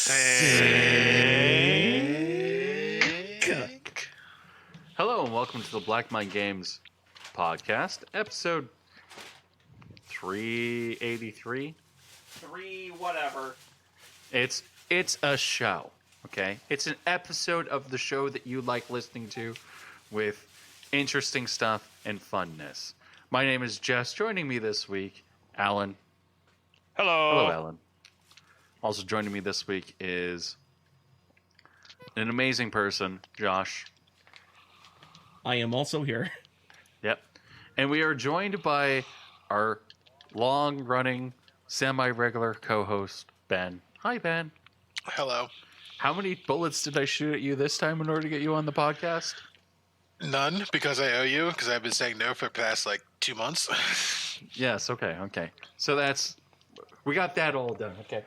Sick. Hello and welcome to the Black Mind Games podcast, episode 383. Whatever. It's a show, okay? It's an episode of the show that you like listening to with interesting stuff and funness. My name is Jess. Joining me this week, Allan. Hello. Hello, Allan. Also joining me this week is an amazing person, Josh. I am also here. Yep. And we are joined by our long-running, semi-regular co-host, Ben. Hi, Ben. Hello. How many bullets did I shoot at you this time in order to get you on the podcast? None, because I owe you, because I've been saying no for the past, 2 months. Yes, okay. So we got that all done. Okay.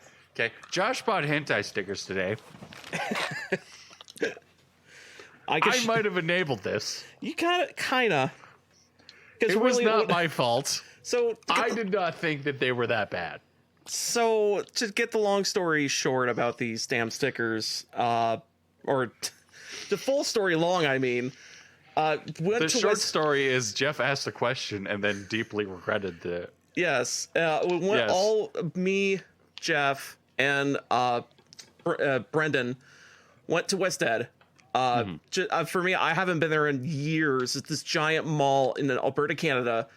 Josh bought hentai stickers today. I might have enabled this. You kinda. It was not my fault. So I did not think that they were that bad. So to get the long story short about these damn stickers, or the full story long, I mean, the short story is Jeff asked a question and then deeply regretted it. Yes, we went all me, Jeff, and Brendan went to West Ed. For me, I haven't been there in years. It's this giant mall in Alberta, Canada,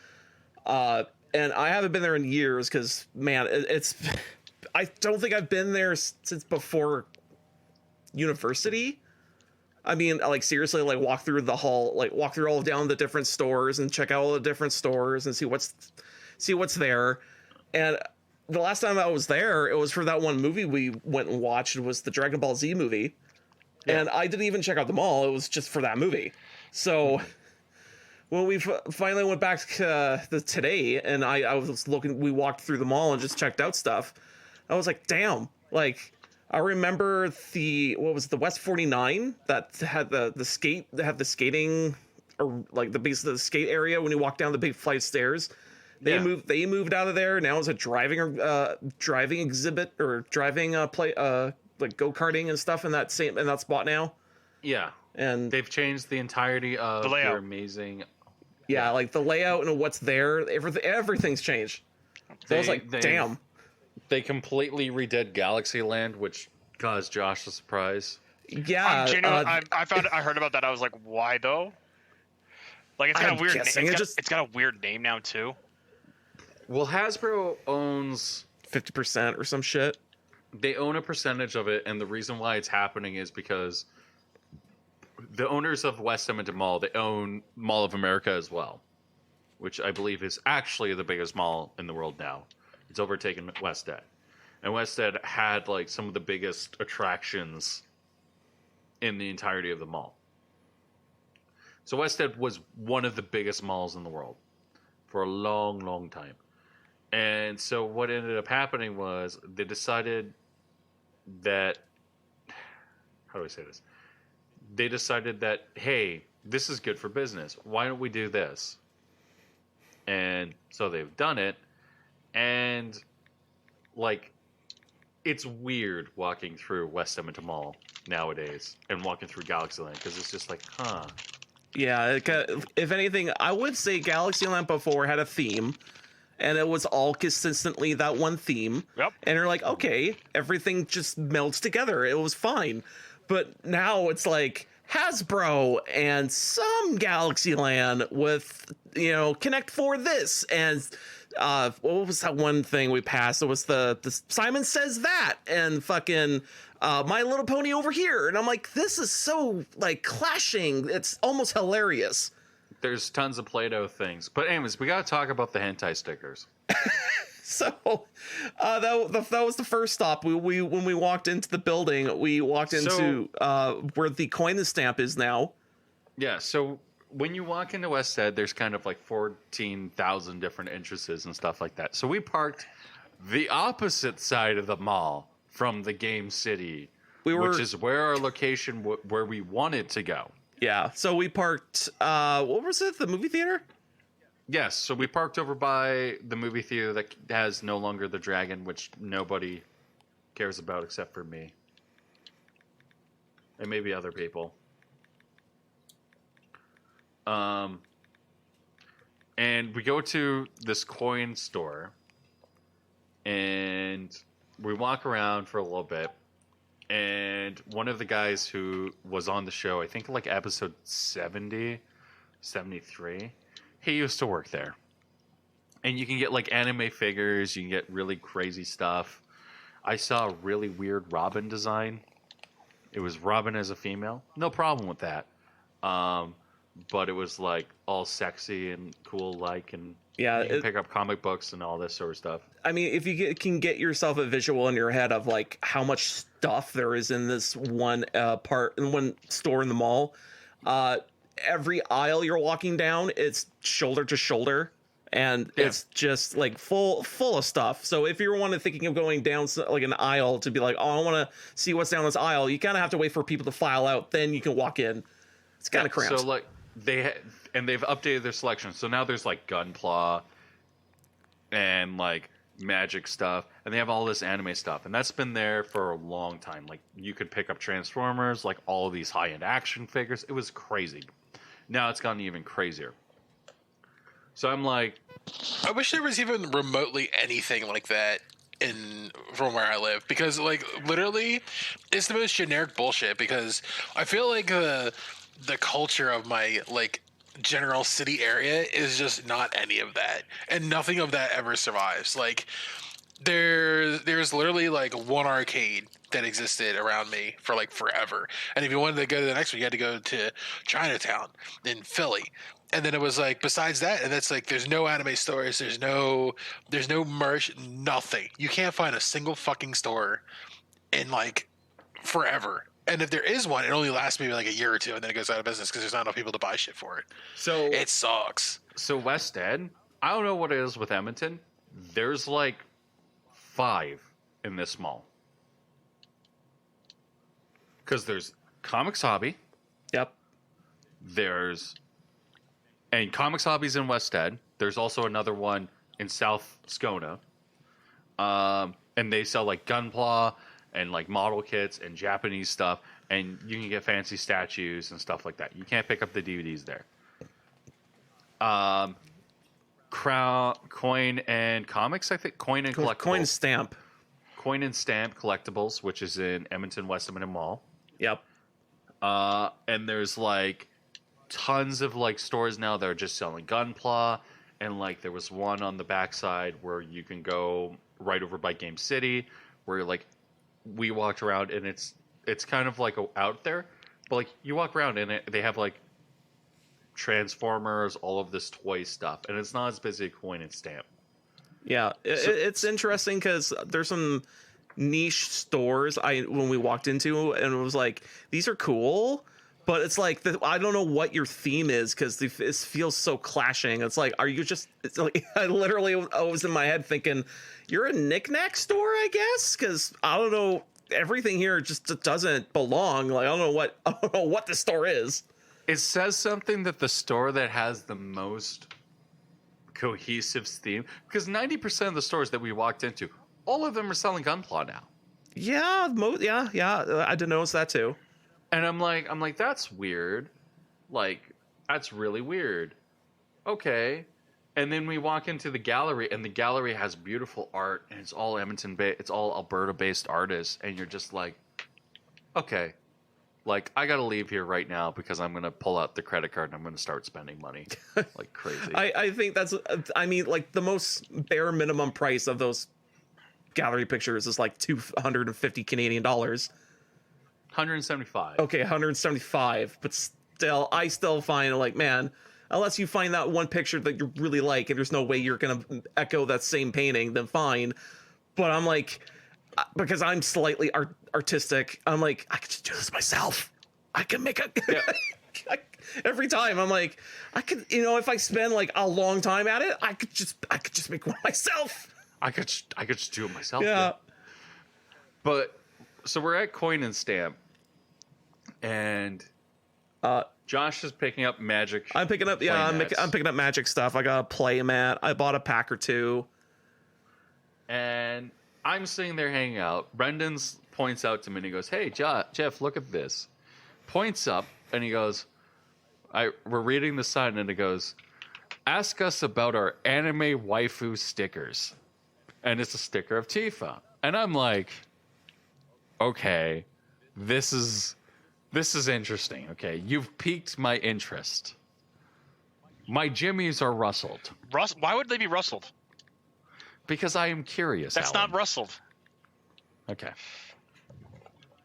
and I haven't been there in years because, man, it's. I don't think I've been there since before university. I mean, seriously, walk through the hall, walk through all down the different stores and check out all the different stores and see what's there. And the last time I was there, it was for that one movie we went and watched. It was the Dragon Ball Z movie. Yeah. And I didn't even check out the mall. It was just for that movie. So when we finally went back today and I was looking, we walked through the mall and just checked out stuff. I was like, damn, I remember the West 49 that had the skating, or the base of the skate area when you walk down the big flight of stairs. They moved out of there. Now it's a driving exhibit or driving play go-karting and stuff in that spot now. Yeah. And they've changed the entirety of their amazing. Yeah, the layout and what's there, everything's changed. So I was like, damn. They completely redid Galaxyland, which caused Josh a surprise. Yeah. I heard about that. I was like, why though? It's got a weird name. It's got a weird name now too. Well, Hasbro owns 50% or some shit. They own a percentage of it, and the reason why it's happening is because the owners of West Edmonton Mall, they own Mall of America as well, which I believe is actually the biggest mall in the world now. It's overtaken West Ed. And West Ed had some of the biggest attractions in the entirety of the mall. So West Ed was one of the biggest malls in the world for a long, long time. And so what ended up happening was they decided that, how do I say this? They decided that, hey, this is good for business. Why don't we do this? And so they've done it. And it's weird walking through West Edmonton Mall nowadays and walking through Galaxyland because it's just huh. Yeah, if anything, I would say Galaxyland before had a theme. And it was all consistently that one theme. Yep. And you're like, okay, everything just melts together. It was fine. But now it's Hasbro and some Galaxyland with, Connect for this. And what was that one thing we passed? It was the Simon Says That and fucking My Little Pony over here. And I'm like, this is so clashing. It's almost hilarious. There's tons of Play-Doh things. But anyways, we got to talk about the hentai stickers. So that was the first stop. When we walked into the building, we walked into where the coin and stamp is now. Yeah, so when you walk into West Ed, there's kind of 14,000 different entrances and stuff like that. So we parked the opposite side of the mall from the Game City, which is where our location, where we wanted to go. Yeah, so we parked, what was it, the movie theater? Yes, so we parked over by the movie theater that has no longer the dragon, which nobody cares about except for me. and maybe other people. And we go to this coin store, and we walk around for a little bit, and one of the guys who was on the show, I think like episode 70, 73, he used to work there. And you can get like anime figures, you can get really crazy stuff. I saw a really weird Robin design. It was Robin as a female. No problem with that. But it was like all sexy and cool, like, and yeah, you can pick up comic books and all this sort of stuff. I mean, if you can get yourself a visual in your head of like how much stuff there is in this one one store in the mall, every aisle you're walking down, it's shoulder to shoulder, and it's just like full of stuff. So if you're thinking of going down like an aisle to be like, oh, I want to see what's down this aisle, you kind of have to wait for people to file out, then you can walk in. It's kind of cramped. So like they've updated their selection. So now there's like Gunpla and like magic stuff, and they have all this anime stuff, and that's been there for a long time. Like you could pick up Transformers, like all of these high-end action figures. It was crazy. Now it's gotten even crazier. So I'm like, I wish there was even remotely anything like that from where I live, because like literally it's the most generic bullshit, because I feel like the culture of my like general city area is just not any of that, and nothing of that ever survives. Like there's literally like one arcade that existed around me for like forever, and if you wanted to go to the next one, you had to go to Chinatown in Philly. And then it was like, besides that, and that's like, there's no anime stores, there's no merch, nothing. You can't find a single fucking store in like forever. And if there is one, it only lasts maybe like a year or two, and then it goes out of business because there's not enough people to buy shit for it. So it sucks. So West End, I don't know what it is with Edmonton. There's like 5 in this mall. Because there's Comics Hobby. Yep. And Comics Hobby's in West End. There's also another one in South Skona. And they sell like Gunpla and like model kits and Japanese stuff. And you can get fancy statues and stuff like that. You can't pick up the DVDs there. Coin and Comics, I think. Coin and Collectibles. Coin Stamp. Coin and Stamp Collectibles, which is in Edmonton, West Edmonton Mall. Yep. And there's like tons of like stores now that are just selling Gunpla, and like there was one on the backside where you can go right over by Game City, where like we walked around, and it's kind of like out there, but like you walk around and they have like Transformers, all of this toy stuff, and it's not as busy as Coin and Stamp. Yeah, it's interesting because there's some niche stores when we walked into, and it was like, these are cool, but it's like I don't know what your theme is, because it feels so clashing. It's like, are you just? It's like I was in my head thinking, you're a knick-knack store, I guess, because I don't know, everything here just doesn't belong. Like I don't know what the store is. It says something that the store that has the most cohesive theme, because 90% of the stores that we walked into, all of them are selling Gunpla now. Yeah, I did notice that too. And I'm like, that's weird. Like, that's really weird. Okay. And then we walk into the gallery, and the gallery has beautiful art, and it's all it's all Alberta-based artists, and you're just like, okay. Like, I gotta leave here right now because I'm gonna pull out the credit card and I'm gonna start spending money like crazy. I think like the most bare minimum price of those gallery pictures is like 250 Canadian dollars. 175. Okay, 175, but I still find like, man, unless you find that one picture that you really like and there's no way you're gonna echo that same painting, then fine. But I'm like, because I'm slightly artistic, I'm like, I could just do this myself. I can make a every time. I'm like, I could, if I spend like a long time at it, I could just make one myself. I could just do it myself. Yeah. But so we're at Coin and Stamp, and Josh is picking up magic. I'm picking up I'm picking up magic stuff. I got a play mat. I bought a pack or two. And I'm sitting there hanging out. Brendan points out to me and he goes, "Hey, Jeff, look at this." points up and he goes, we're reading the sign and it goes, ask us about our anime waifu stickers. And it's a sticker of Tifa. And I'm like, okay, this is interesting. Okay, you've piqued my interest. My jimmies are rustled. Why would they be rustled? Because I am curious. That's Allan. not rustled. Okay.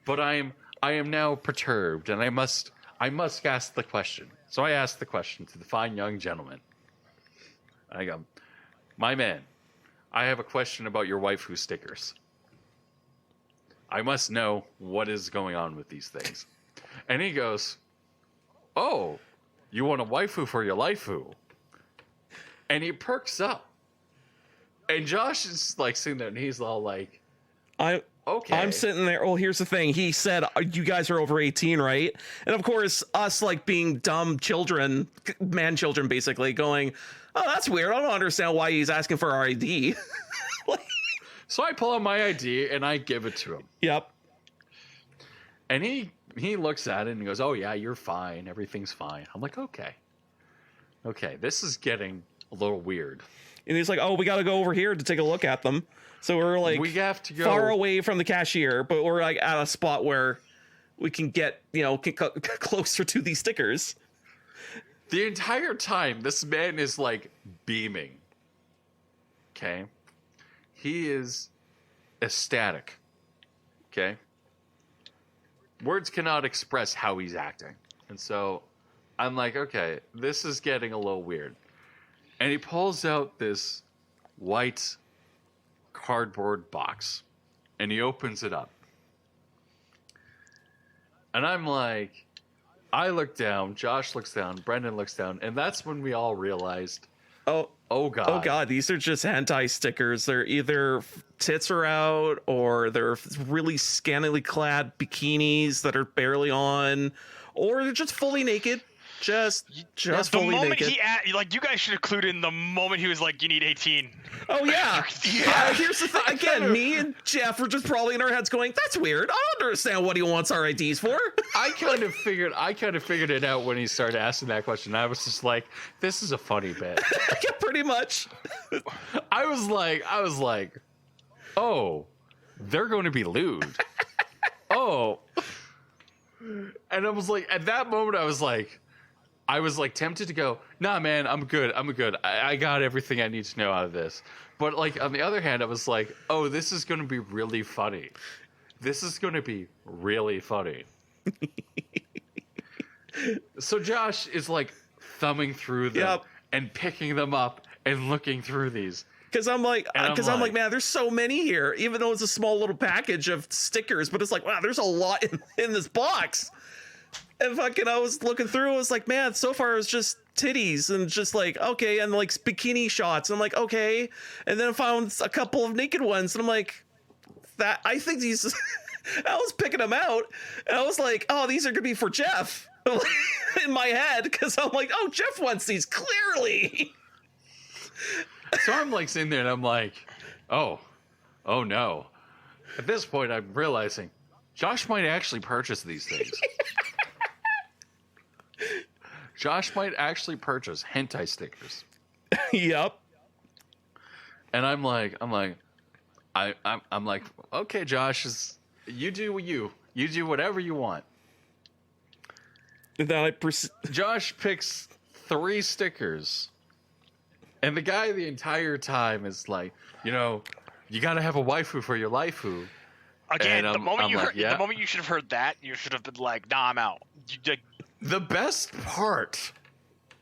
But I am now perturbed, and I must ask the question. So I asked the question to the fine young gentleman. I go, my man, I have a question about your waifu stickers. I must know what is going on with these things. And he goes, oh, you want a waifu for your laifu? And he perks up. And Josh is like sitting there and he's all like, okay. I'm sitting there. Well, here's the thing. He said, you guys are over 18, right? And of course, us like being dumb children, man children, basically going, oh, that's weird. I don't understand why he's asking for our ID. So I pull out my ID and I give it to him. Yep. And he looks at it and he goes, oh, yeah, you're fine. Everything's fine. I'm like, okay. Okay, this is getting a little weird. And he's like, oh, we got to go over here to take a look at them. So we're like we have to go far away from the cashier, but we're like at a spot where we can get, closer to these stickers. The entire time, this man is like beaming. Okay. He is ecstatic. Okay. Words cannot express how he's acting. And so I'm like, okay, this is getting a little weird. And he pulls out this white cardboard box and he opens it up. And I'm like, I look down, Josh looks down, Brendan looks down, and that's when we all realized, oh god, these are just hentai stickers. They're either tits are out or they're really scantily clad bikinis that are barely on, or they're just fully naked. Just fully naked. You guys should have clued in the moment he was like, you need 18. Oh yeah. Here's the thing. Again, me and Jeff were just probably in our heads going, that's weird. I don't understand what he wants our IDs for. I kind of figured it out when he started asking that question. I was just like, this is a funny bit. Yeah, pretty much. I was like, oh, they're going to be lewd. Oh. And I was like, at that moment, I was like tempted to go, nah, man, I'm good. I got everything I need to know out of this. But like, on the other hand, I was like, oh, this is going to be really funny. So Josh is like thumbing through them and picking them up and looking through these. Because I'm like, man, there's so many here, even though it's a small little package of stickers, but it's like, wow, there's a lot in this box. And fucking, I was looking through, I was like, man, so far it's just titties and just like, okay, and like bikini shots. And I'm like, okay. And then I found a couple of naked ones, and I'm like, I think these, I was picking them out, and I was like, oh, these are gonna be for Jeff in my head, because I'm like, oh, Jeff wants these clearly. So I'm like sitting there and I'm like, oh no. At this point, I'm realizing Josh might actually purchase these things. Josh might actually purchase hentai stickers. Yep. And I'm like, okay, Josh, you do you do whatever you want. And then Josh picks 3 stickers, and the guy the entire time is like, you got to have a waifu for your laifu. Again, the moment you should have heard that, you should have been like, nah, I'm out. The best part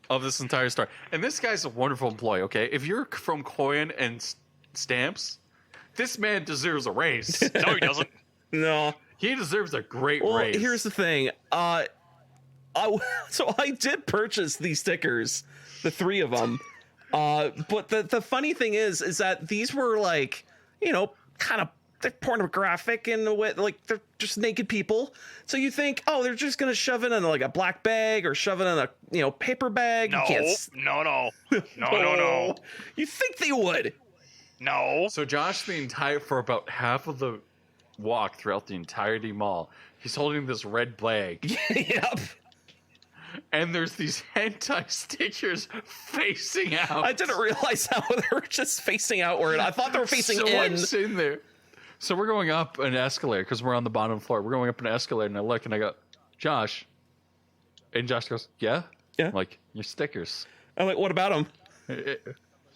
of this entire story, and this guy's a wonderful employee, okay? If you're from Coin and Stamps, this man deserves a raise. No, he doesn't. No. He deserves a great raise. Well, here's the thing. So I did purchase these stickers, the 3 of them. But the funny thing is that these were like, kind of, they're pornographic in a way, like they're just naked people. So you think, oh, they're just gonna shove it in like a black bag or shove it in a paper bag. No. You think they would? No. So Josh, for about half of the walk throughout the entirety mall, he's holding this red bag. Yep. And there's these hentai stickers facing out. I didn't realize how they were just facing outward. I thought they were facing in. I'm sitting there. So we're going up an escalator because we're on the bottom floor. We're going up an escalator, and I look and I go, Josh. And Josh goes, yeah? Yeah. I'm like, your stickers. I'm like, what about them?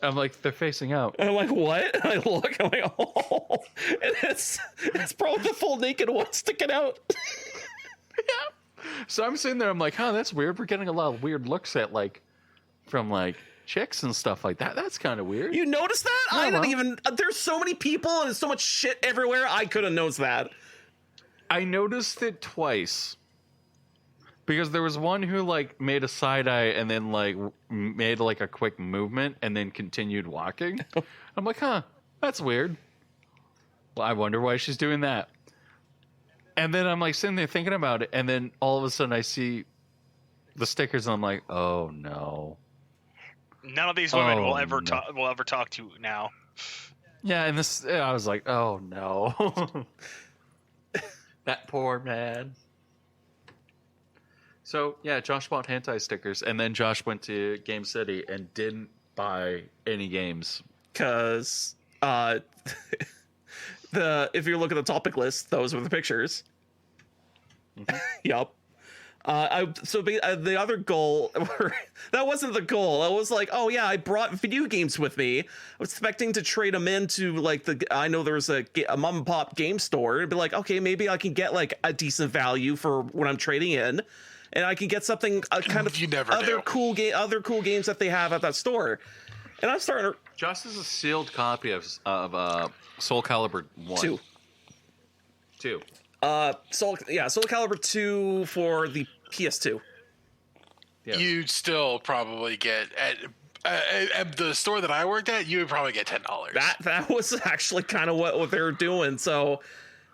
I'm like, they're facing out. And I'm like, what? And I look, I'm like, oh. And it's probably the full naked one sticking out. Yeah. So I'm sitting there, I'm like, huh, that's weird. We're getting a lot of weird looks at, like, from, like, chicks and stuff like that. That's kind of weird. You noticed that? Yeah, I didn't even, there's so many people and there's so much shit everywhere. I couldn't notice that. I noticed it twice. Because there was one who, like, made a side eye and then, like, made, like, a quick movement and then continued walking. I'm like, huh, that's weird. Well, I wonder why she's doing that. And then I'm, like, sitting there thinking about it, and then all of a sudden I see the stickers, and I'm like, oh, no. None of these women will ever talk to you now. Yeah, and I was like, oh, no. That poor man. So, yeah, Josh bought hentai stickers, and then Josh went to Game City and didn't buy any games. Because if you look at the topic list, those were the pictures. Mm-hmm. Yup. The other goal, that wasn't the goal. I was like, oh yeah, I brought video games with me. I was expecting to trade them into like I know there was a mom and pop game store. It'd be like, okay, maybe I can get like a decent value for what I'm trading in. And I can get something kind of other cool games that they have at that store. And I'm starting to... Josh has a sealed copy of Soul Calibur 1. 2. Soul Calibur 2 for the PS2. Yes. You'd still probably get at the store that I worked at. You would probably get $10. That was actually kind of what they were doing. So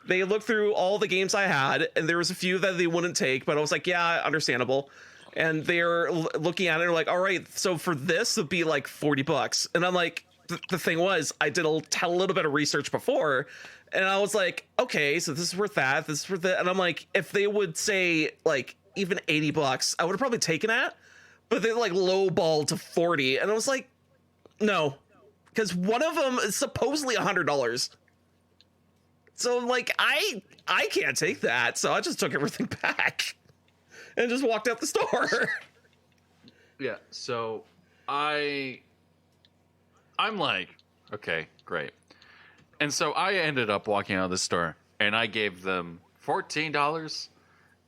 they looked through all the games I had, and there was a few that they wouldn't take. But I was like, yeah, understandable. And they're looking at it and like, all right, so for this it'd be like $40. And I'm like, the thing was, I did a little bit of research before. And I was like, okay, so this is worth that. This is worth that. And I'm like, if they would say like even $80, I would have probably taken that. But they like lowballed to 40, and I was like, no, because one of them is supposedly $100. So like, I can't take that. So I just took everything back and just walked out the store. Yeah. So I'm like, okay, great. And so I ended up walking out of the store, and I gave them $14.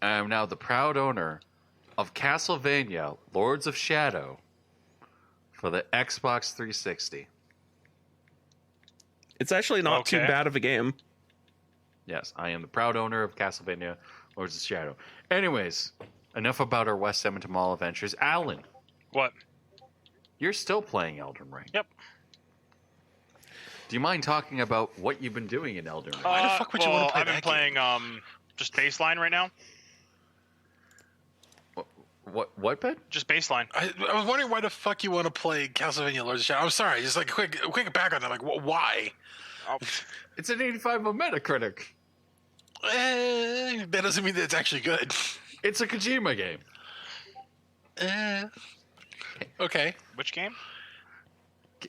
And I'm now the proud owner of Castlevania Lords of Shadow for the Xbox 360. It's actually not too bad of a game. Yes, I am the proud owner of Castlevania Lords of Shadow. Anyways, enough about our West Edmonton Mall adventures. Allan. What? You're still playing Elden Ring. Yep. Do you mind talking about what you've been doing in Elden Ring? Why the fuck would you want to play I've been playing just baseline right now. What, Ben? Just baseline. I was wondering why the fuck you want to play Castlevania Lords of Shadow. I'm sorry, just like quick back on that. Like, why? It's an 85 on Metacritic. That doesn't mean that it's actually good. It's a Kojima game. Okay. Which game?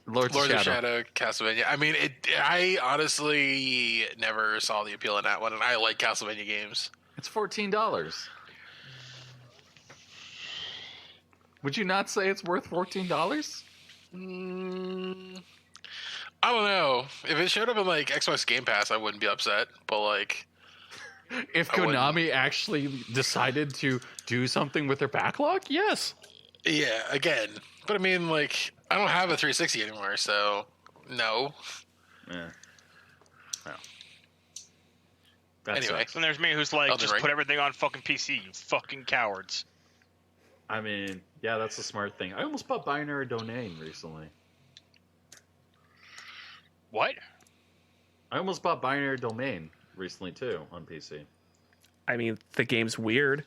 Lords of Shadow, Castlevania. I mean, I honestly never saw the appeal in that one, and I like Castlevania games. It's $14. Would you not say it's worth $14? I don't know. If it showed up in like Xbox Game Pass, I wouldn't be upset. But like, if Konami actually decided to do something with their backlog, yes. Yeah, again. But I mean, like, I don't have a 360 anymore, so no. Yeah. Well. Anyway. And there's me who's like, just put everything on fucking PC, you fucking cowards. I mean, yeah, that's a smart thing. I almost bought Binary Domain recently. What? I almost bought Binary Domain recently, too, on PC. I mean, the game's weird.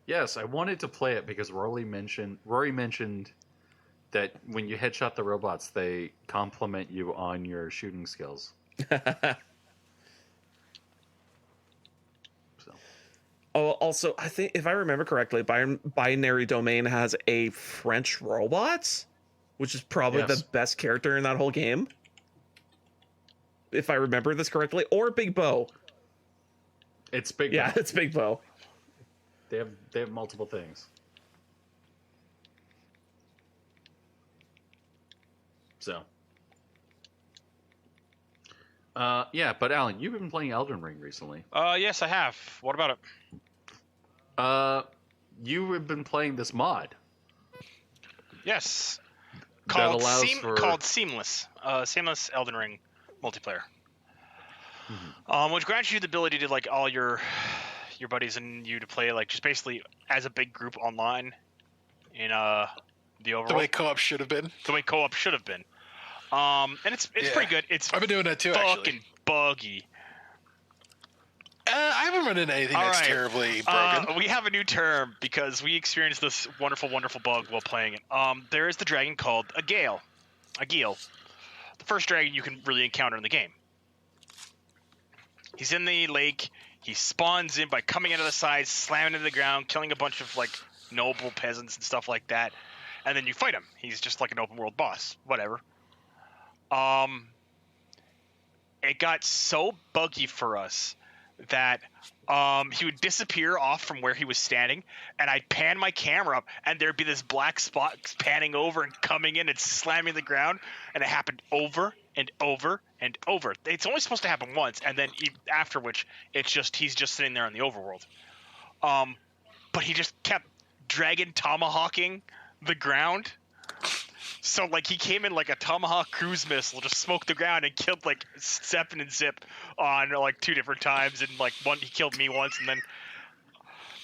Yes, I wanted to play it because Rory mentioned that when you headshot the robots, they compliment you on your shooting skills. Oh, also, I think if I remember correctly, Binary Domain has a French robot, which is probably the best character in that whole game. If I remember this correctly, or Big Bo. It's Big Bo. Yeah, it's Big Bo. They have multiple things. So. Yeah, but Allan, you've been playing Elden Ring recently. Yes, I have. What about it? You have been playing this mod. Yes. Called Seamless. Seamless Elden Ring multiplayer. Which grants you the ability to like all your buddies and you to play like just basically as a big group online in the overall. The way co-op should have been. The way co-op should have been. And it's pretty good. I've been doing that too. Fucking actually. buggy. I haven't run into anything that's terribly broken. We have a new term because we experienced this wonderful, wonderful bug while playing it. There is the dragon called a Gale. The first dragon you can really encounter in the game. He's in the lake. He spawns in by coming out of the side, slamming into the ground, killing a bunch of like noble peasants and stuff like that. And then you fight him. He's just like an open world boss. Whatever. It got so buggy for us that he would disappear off from where he was standing, and I'd pan my camera up, and there'd be this black spot panning over and coming in and slamming the ground, and it happened over and over and over. It's only supposed to happen once, and then after which he's just sitting there in the overworld. But he just kept dragon tomahawking the ground. So, like, he came in like a Tomahawk cruise missile, just smoked the ground and killed, like, Seppin and Zip on, like, 2 different times. And, like, he killed me once, and then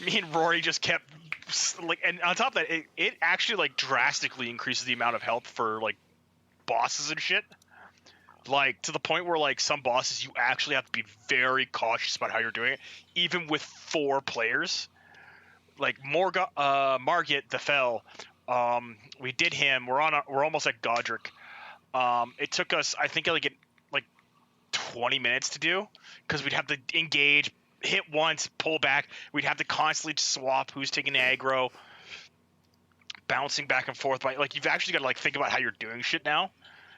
me and Rory just kept, like, and on top of that, it actually, like, drastically increases the amount of health for, like, bosses and shit. Like, to the point where, like, some bosses you actually have to be very cautious about how you're doing it, even with 4 players. Like, Margit the Fell. We did him. We're almost at Godric. It took us, I think, like 20 minutes to do because we'd have to engage, hit once, pull back. We'd have to constantly swap who's taking the aggro, bouncing back and forth. Like, you've actually got to like think about how you're doing shit now,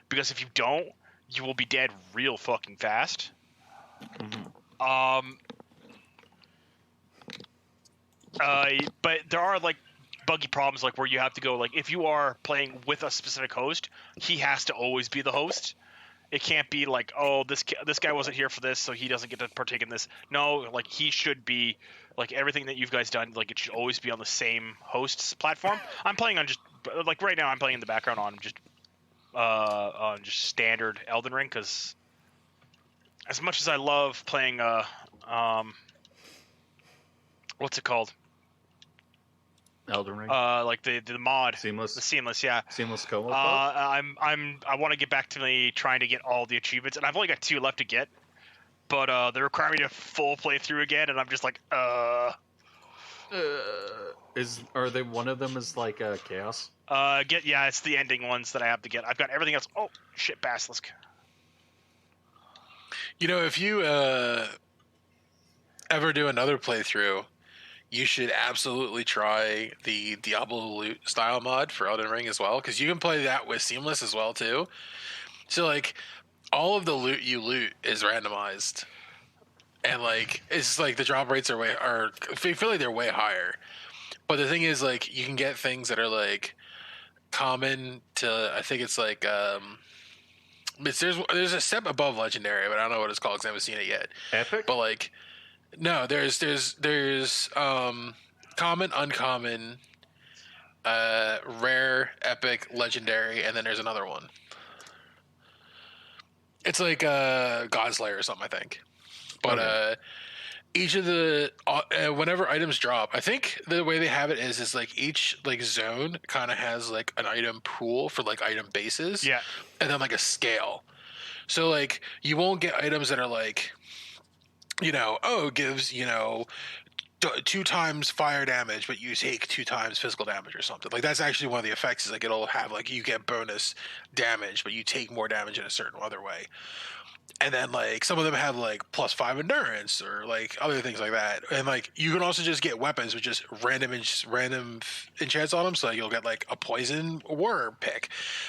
because if you don't, you will be dead real fucking fast. But there are like buggy problems, like where you have to go, like if you are playing with a specific host, he has to always be the host. It can't be like, oh, this guy wasn't here for this, so he doesn't get to partake in this. No, like he should be, like everything that you guys done, like it should always be on the same host's platform. I'm playing on just like right now I'm playing in the background on just standard Elden Ring, because as much as I love playing what's it called? Elden Ring. Like the mod. Seamless. The Seamless, yeah. Seamless co-op. I want to get back to me trying to get all the achievements, and I've only got 2 left to get. But they require me to full playthrough again, and I'm just like, Are they one of them is like chaos? It's the ending ones that I have to get. I've got everything else. Oh shit, Basilisk. You know, if you ever do another playthrough, you should absolutely try the Diablo loot style mod for Elden Ring as well, because you can play that with Seamless as well too. So like all of the loot you loot is randomized, and like it's like the drop rates I feel like they're way higher. But the thing is, like, you can get things that are like common to, I think it's like there's a step above legendary, but I don't know what it's called because I haven't seen it yet. Epic? But like, no, there's common, uncommon, rare, epic, legendary, and then there's another one. It's like Godslayer or something, I think. But okay. Each of the whenever items drop, I think the way they have it is like each like zone kind of has like an item pool for like item bases, yeah, and then like a scale. So like you won't get items that are like, you know, it gives, you know, 2 times fire damage, but you take 2 times physical damage or something. Like that's actually one of the effects, is like it'll have like you get bonus damage, but you take more damage in a certain other way. And then like some of them have like +5 endurance or like other things like that. And like you can also just get weapons with just random enchants on them. So like, you'll get like a poison war pick,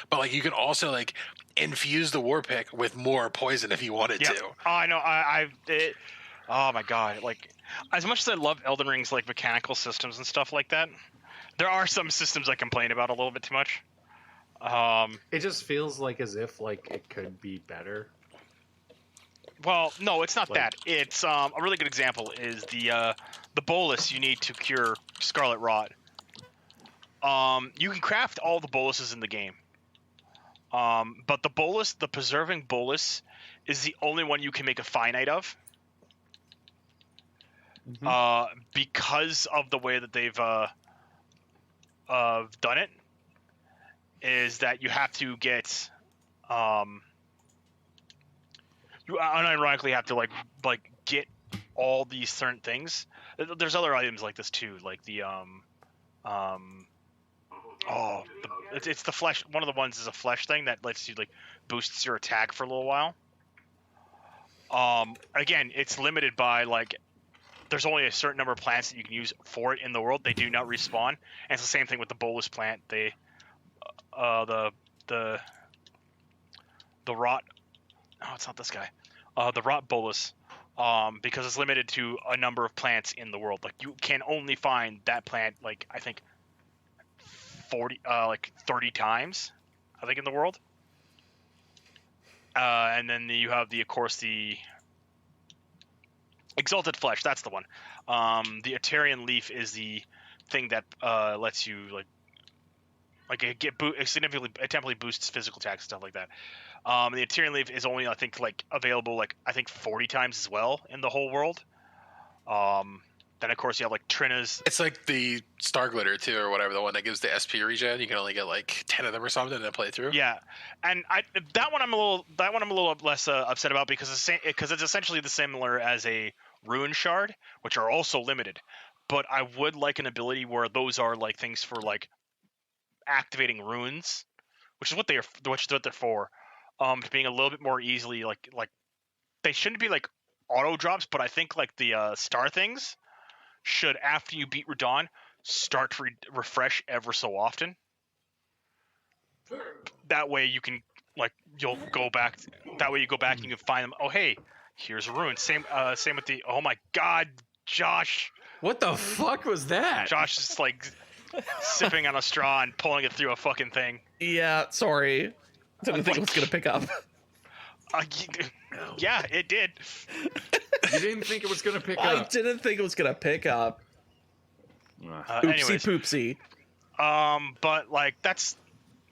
but like you can also like infuse the war pick with more poison if you wanted to. Oh, I know. Oh my god! Like, as much as I love Elden Ring's like mechanical systems and stuff like that, there are some systems I complain about a little bit too much. It just feels like as if like it could be better. Well, no, it's not that. It's a really good example is the bolus you need to cure Scarlet Rot. You can craft all the boluses in the game, but the preserving bolus, is the only one you can make a finite of. Because of the way that they've done it, is that you have to get you unironically have to like get all these certain things. There's other items like this too, like the it's the flesh. One of the ones is a flesh thing that lets you like boosts your attack for a little while. Again, it's limited by like there's only a certain number of plants that you can use for it in the world. They do not respawn, and it's the same thing with the bolus plant. They the rot. Oh, it's not this guy. The rot bolus, because it's limited to a number of plants in the world. Like you can only find that plant, like I think 30 times, I think, in the world. And then you have of course the exalted flesh. That's the one. The Etarian leaf is the thing that lets you it temporarily boosts physical attacks and stuff like that. The Etarian leaf is only, I think, available 40 times as well in the whole world. Then of course you have Trina's. It's like the Star Glitter too, or whatever, the one that gives the SP regen. You can only get 10 of them or something and play through. Yeah, and that one I'm a little less upset about because it's essentially the similar as a rune shard, which are also limited. But I would like an ability where those are things for activating runes, which is what they're for. Being a little bit more easily they shouldn't be auto drops, but I think the star things should, after you beat Radon, start to refresh ever so often. That way you can you'll go back. That way you go back and you find them. Oh hey, here's a rune. Same with the. Oh my god, Josh! What the fuck was that? Josh is sipping on a straw and pulling it through a fucking thing. Yeah, sorry. Didn't think it was gonna pick up. Yeah, it did. You didn't think it was gonna pick up? I didn't think it was gonna pick up. Oopsie poopsie. But that's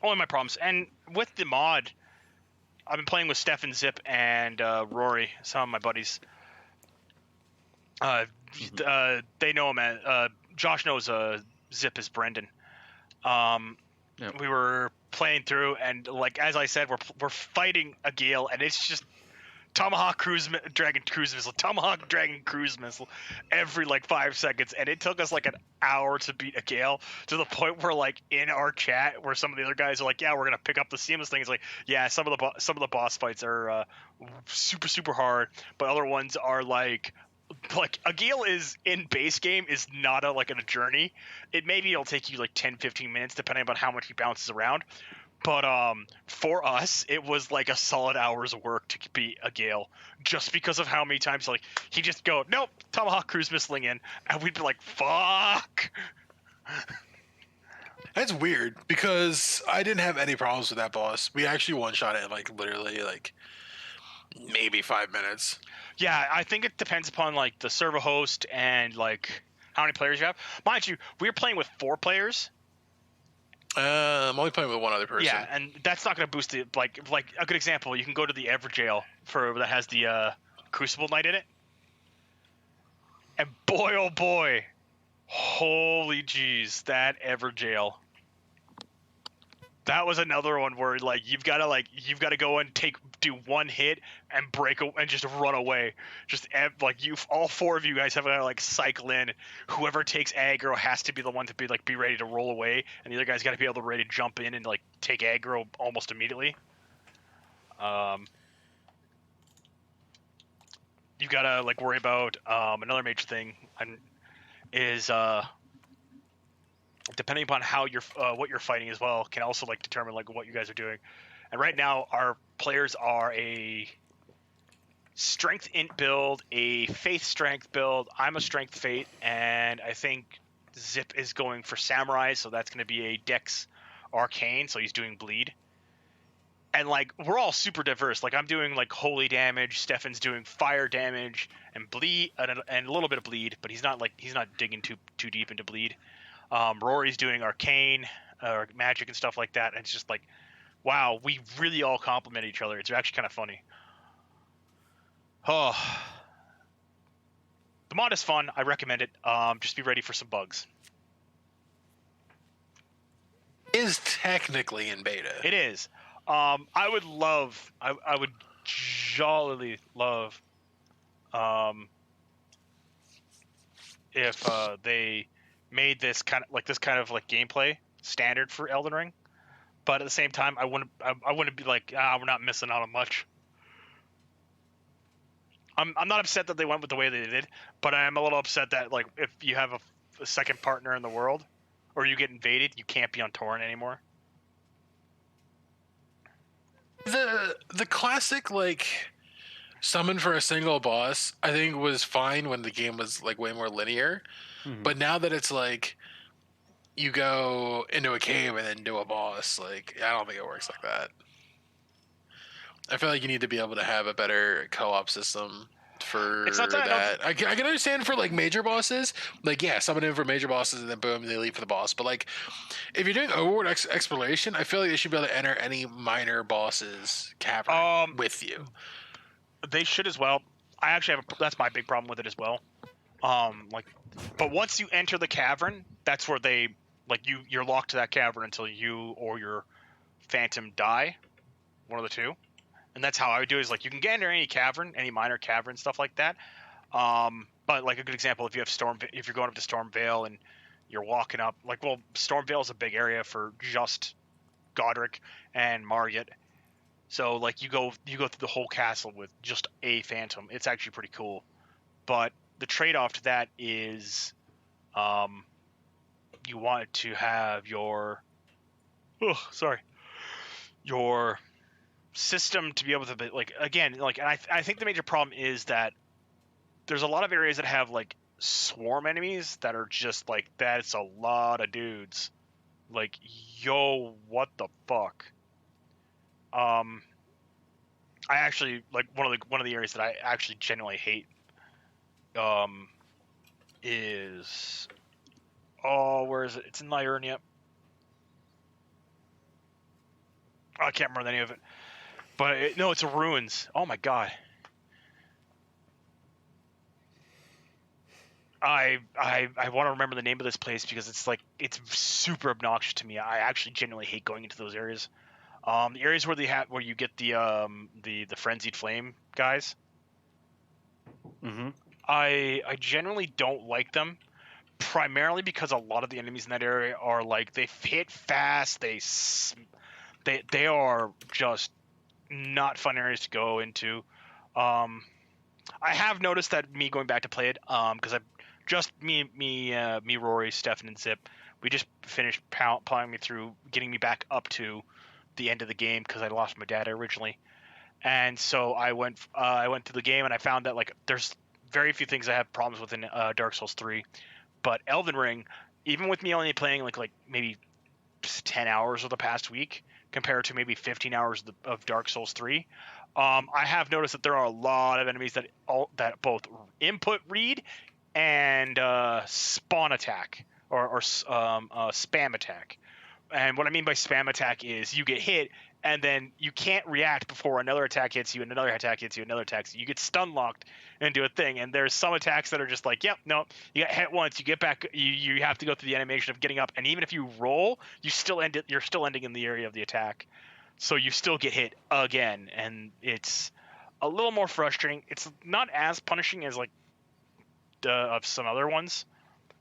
only my problems. And with the mod, I've been playing with Steph and Zip and Rory, some of my buddies. They know him as Josh knows Zip is Brendan. Yep. We were playing through, and as I said, we're fighting a gale, and it's just Tomahawk Dragon Cruise Missile every 5 seconds, and it took us an hour to beat a gale, to the point where in our chat where some of the other guys are yeah, we're gonna pick up the seamless thing. It's yeah, some of the boss fights are super super hard, but other ones are a gale is in base game is not a journey. It'll take you 10-15 minutes depending on how much he bounces around. But for us, it was a solid hour's work to beat a gale, just because of how many times he just go, nope, Tomahawk Cruise Missiling in, and we'd be fuck. That's weird because I didn't have any problems with that boss. We actually one shot it in literally maybe 5 minutes. Yeah, I think it depends upon the server host and how many players you have. Mind you, we were playing with 4 players. I'm only playing with one other person. Yeah, and that's not going to boost the a good example. You can go to the Everjail that has the Crucible Knight in it, and boy oh boy, holy jeez, that Everjail. That was another one where you've got to go and do one hit and break and just run away. Just all 4 of you guys have got to cycle in. Whoever takes aggro has to be the one to be ready to roll away, and the other guy's got to be able to ready to jump in and take aggro almost immediately. you gotta like worry about another major thing is depending upon how you're what you're fighting as well can also like determine like what you guys are doing. And right now our players are a strength int build, a faith strength build. I'm a strength fate, and I think Zip is going for samurai, so that's going to be a dex arcane, so he's doing bleed. And like we're all super diverse. Like I'm doing like holy damage, Stefan's doing fire damage and bleed and a little bit of bleed, but he's not digging too deep into bleed. Rory's doing arcane or magic and stuff like that. And it's just like, wow, we really all complement each other. It's actually kind of funny. Oh, the mod is fun. I recommend it. Just be ready for some bugs. Is technically in beta. It is. I would jollily love, if they made this kind of like gameplay standard for Elden Ring, but at the same time, I wouldn't be like, we're not missing out on much. I'm not upset that they went with the way they did, but I am a little upset that like if you have a second partner in the world, or you get invaded, you can't be on torrent anymore. The classic like summon for a single boss I think was fine when the game was like way more linear, but now that it's like you go into a cave and then do a boss, like I don't think it works like that. I feel like you need to be able to have a better co-op system for It's not that. I can understand for like major bosses, like yeah, summon in for major bosses and then boom, they leave for the boss. But like if you're doing overworld exploration, I feel like they should be able to enter any minor bosses cavern with you. They should as well. I actually have that's my big problem with it as well. But once you enter the cavern, that's where they like you're locked to that cavern until you or your phantom die, one of the two. And that's how I would do it, is like you can get into any cavern, any minor cavern, stuff like that. But like a good example, if you're going up to Stormvale and you're walking up, like, well, Stormvale is a big area for just Godric and Margit. So like you go through the whole castle with just a phantom. It's actually pretty cool. But the trade-off to that is, you want to have your system to be able to be, like, again, like, and I think the major problem is that there's a lot of areas that have like swarm enemies that are just like, that's a lot of dudes. Like, yo, what the fuck? I actually like one of the areas that I actually genuinely hate is where is it? It's in Liurnia. I can't remember the name of it. But it's a ruins. Oh my god. I want to remember the name of this place because it's like it's super obnoxious to me. I actually genuinely hate going into those areas. The areas where where you get the frenzied flame guys. Mm-hmm. I generally don't like them, primarily because a lot of the enemies in that area are like they hit fast. They are just not fun areas to go into. I have noticed that me going back to play it, because I've just me, Rory, Stefan, and Zip, we just finished plowing me through, getting me back up to the end of the game because I lost my data originally, and so I went through the game and I found that like there's very few things I have problems with in Dark Souls 3, but Elden Ring, even with me only playing like maybe 10 hours of the past week compared to maybe 15 hours of Dark Souls 3, I have noticed that there are a lot of enemies that both input read and spawn attack or spam attack. And what I mean by spam attack is you get hit and then you can't react before another attack hits you, and another attack hits you, another attack. So you get stun locked into a thing. And there's some attacks that are just like, yep, no, you got hit once, you get back, you have to go through the animation of getting up. And even if you roll, you're still ending in the area of the attack. So you still get hit again, and it's a little more frustrating. It's not as punishing as like of some other ones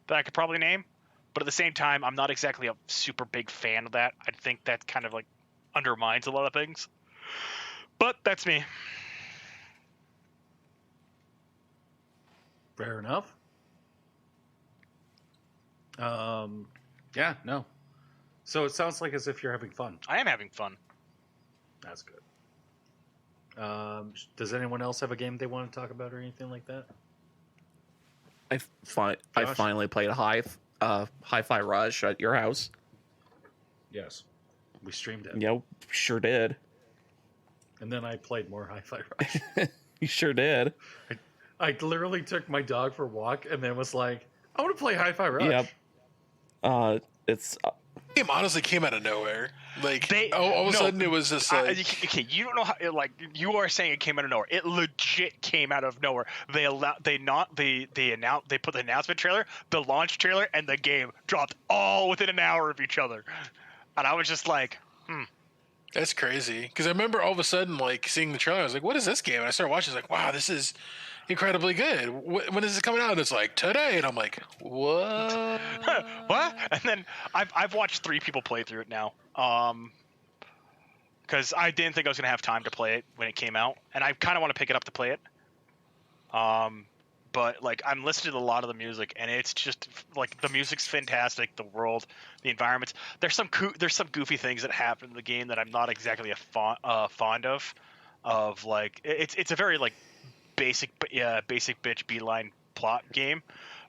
that I could probably name, but at the same time, I'm not exactly a super big fan of that. I think that kind of like undermines a lot of things. But that's me. Fair enough. Yeah, no. So it sounds like as if you're having fun. I am having fun. That's good. Does anyone else have a game they want to talk about or anything like that? I finally played Hi-Fi Rush at your house. Yes. We streamed it. Yep, sure did. And then I played more Hi-Fi Rush. You sure did. I literally took my dog for a walk and then was like, I want to play Hi-Fi Rush. Yep. It's... game honestly came out of nowhere. Like all of a sudden it was just like okay, you don't know how you are saying it came out of nowhere. It legit came out of nowhere. They put the announcement trailer, the launch trailer, and the game dropped all within an hour of each other. And I was just like, that's crazy. Because I remember all of a sudden like seeing the trailer, I was like, what is this game? And I started watching, I was like, wow, this is incredibly good. When is it coming out? And it's like today, and I'm like, what? What? And then I've watched 3 people play through it now. Because I didn't think I was gonna have time to play it when it came out, and I kind of want to pick it up to play it. But like I'm listening to a lot of the music, and it's just like the music's fantastic, the world, the environments. There's some goofy things that happen in the game that I'm not exactly fond of. Of like it's a very like basic bitch beeline plot game,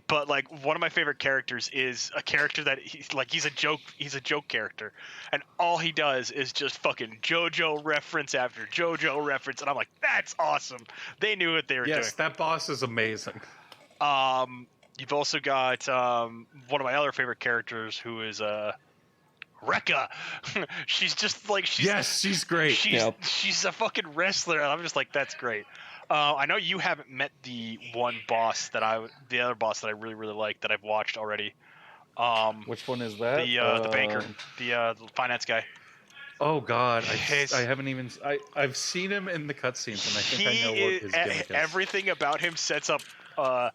but like one of my favorite characters is a character that he's a joke character, and all he does is just fucking JoJo reference after JoJo reference, and I'm like, that's awesome. They knew what they were doing. Yes, that boss is amazing. You've also got one of my other favorite characters who is Rekka. She's just like she's great. She's a fucking wrestler, and I'm just like, that's great. I know you haven't met the other boss that I really really like that I've watched already. Which one is that? The banker, the finance guy. Oh God, I haven't even. I've seen him in the cutscenes, and I think I know what his gimmick is. Everything about him sets up a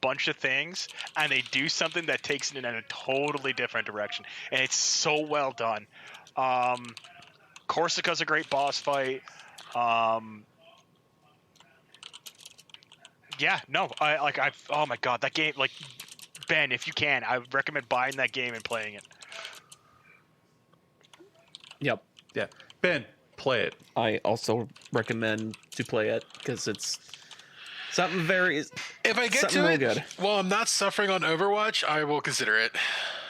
bunch of things, and they do something that takes it in a totally different direction, and it's so well done. Corsica's a great boss fight. Yeah, no, oh my God, that game, like, Ben, if you can, I would recommend buying that game and playing it. Yep. Yeah. Ben, play it. I also recommend to play it because it's something very... If I get to it, good. While I'm not suffering on Overwatch, I will consider it.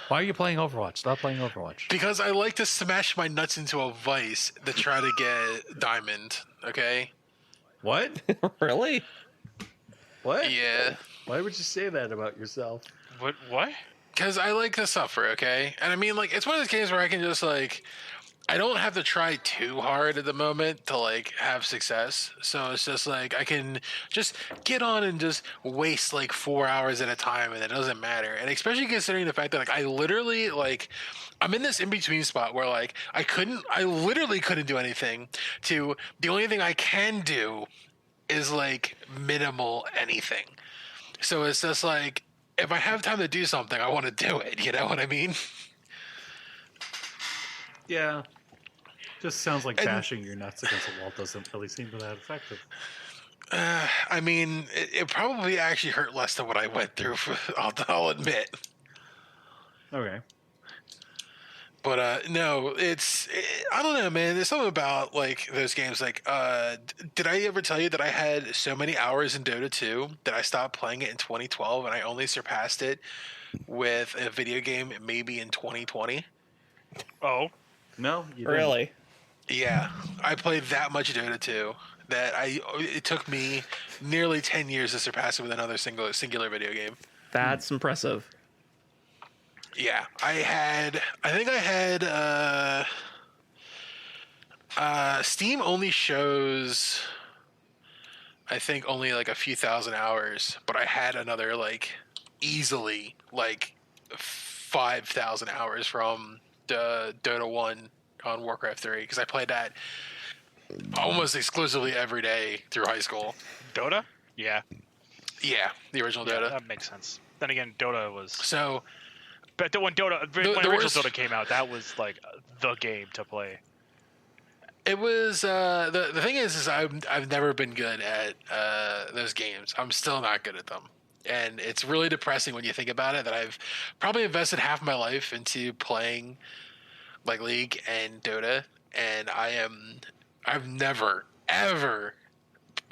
Why are you playing Overwatch? Stop playing Overwatch. Because I like to smash my nuts into a vice to try to get diamond, okay? What? Really? What? Yeah. Why would you say that about yourself? What? Because I like to suffer, okay? And I mean, like, it's one of those games where I can just, like... I don't have to try too hard at the moment to, like, have success. So it's just, like, I can just get on and just waste, like, 4 hours at a time, and it doesn't matter. And especially considering the fact that, like, I literally, like... I'm in this in-between spot where, like, I literally couldn't do anything to... The only thing I can do is, like, minimal anything. So it's just, like, if I have time to do something, I want to do it. You know what I mean? Yeah. Just sounds like bashing your nuts against a wall doesn't really seem that effective. I mean, it probably actually hurt less than what I went through, I'll admit. Okay. But no, I don't know, man. There's something about like those games. Like, did I ever tell you that I had so many hours in Dota 2 that I stopped playing it in 2012, and I only surpassed it with a video game maybe in 2020? Oh, no, you really? Didn't. Yeah, I played that much Dota 2 that it took me nearly 10 years to surpass it with another singular video game. That's impressive. Yeah, I think I had Steam only shows I think only like a few thousand hours, but I had another like easily like 5,000 hours from the Dota 1 on Warcraft 3 because I played that almost exclusively every day through high school. Dota? Yeah, the original Dota. That makes sense. Then again, Dota was so. But when original Dota came out, that was like the game to play. It was the thing is I've never been good at those games. I'm still not good at them, and it's really depressing when you think about it. That I've probably invested half my life into playing like League and Dota, and I've never ever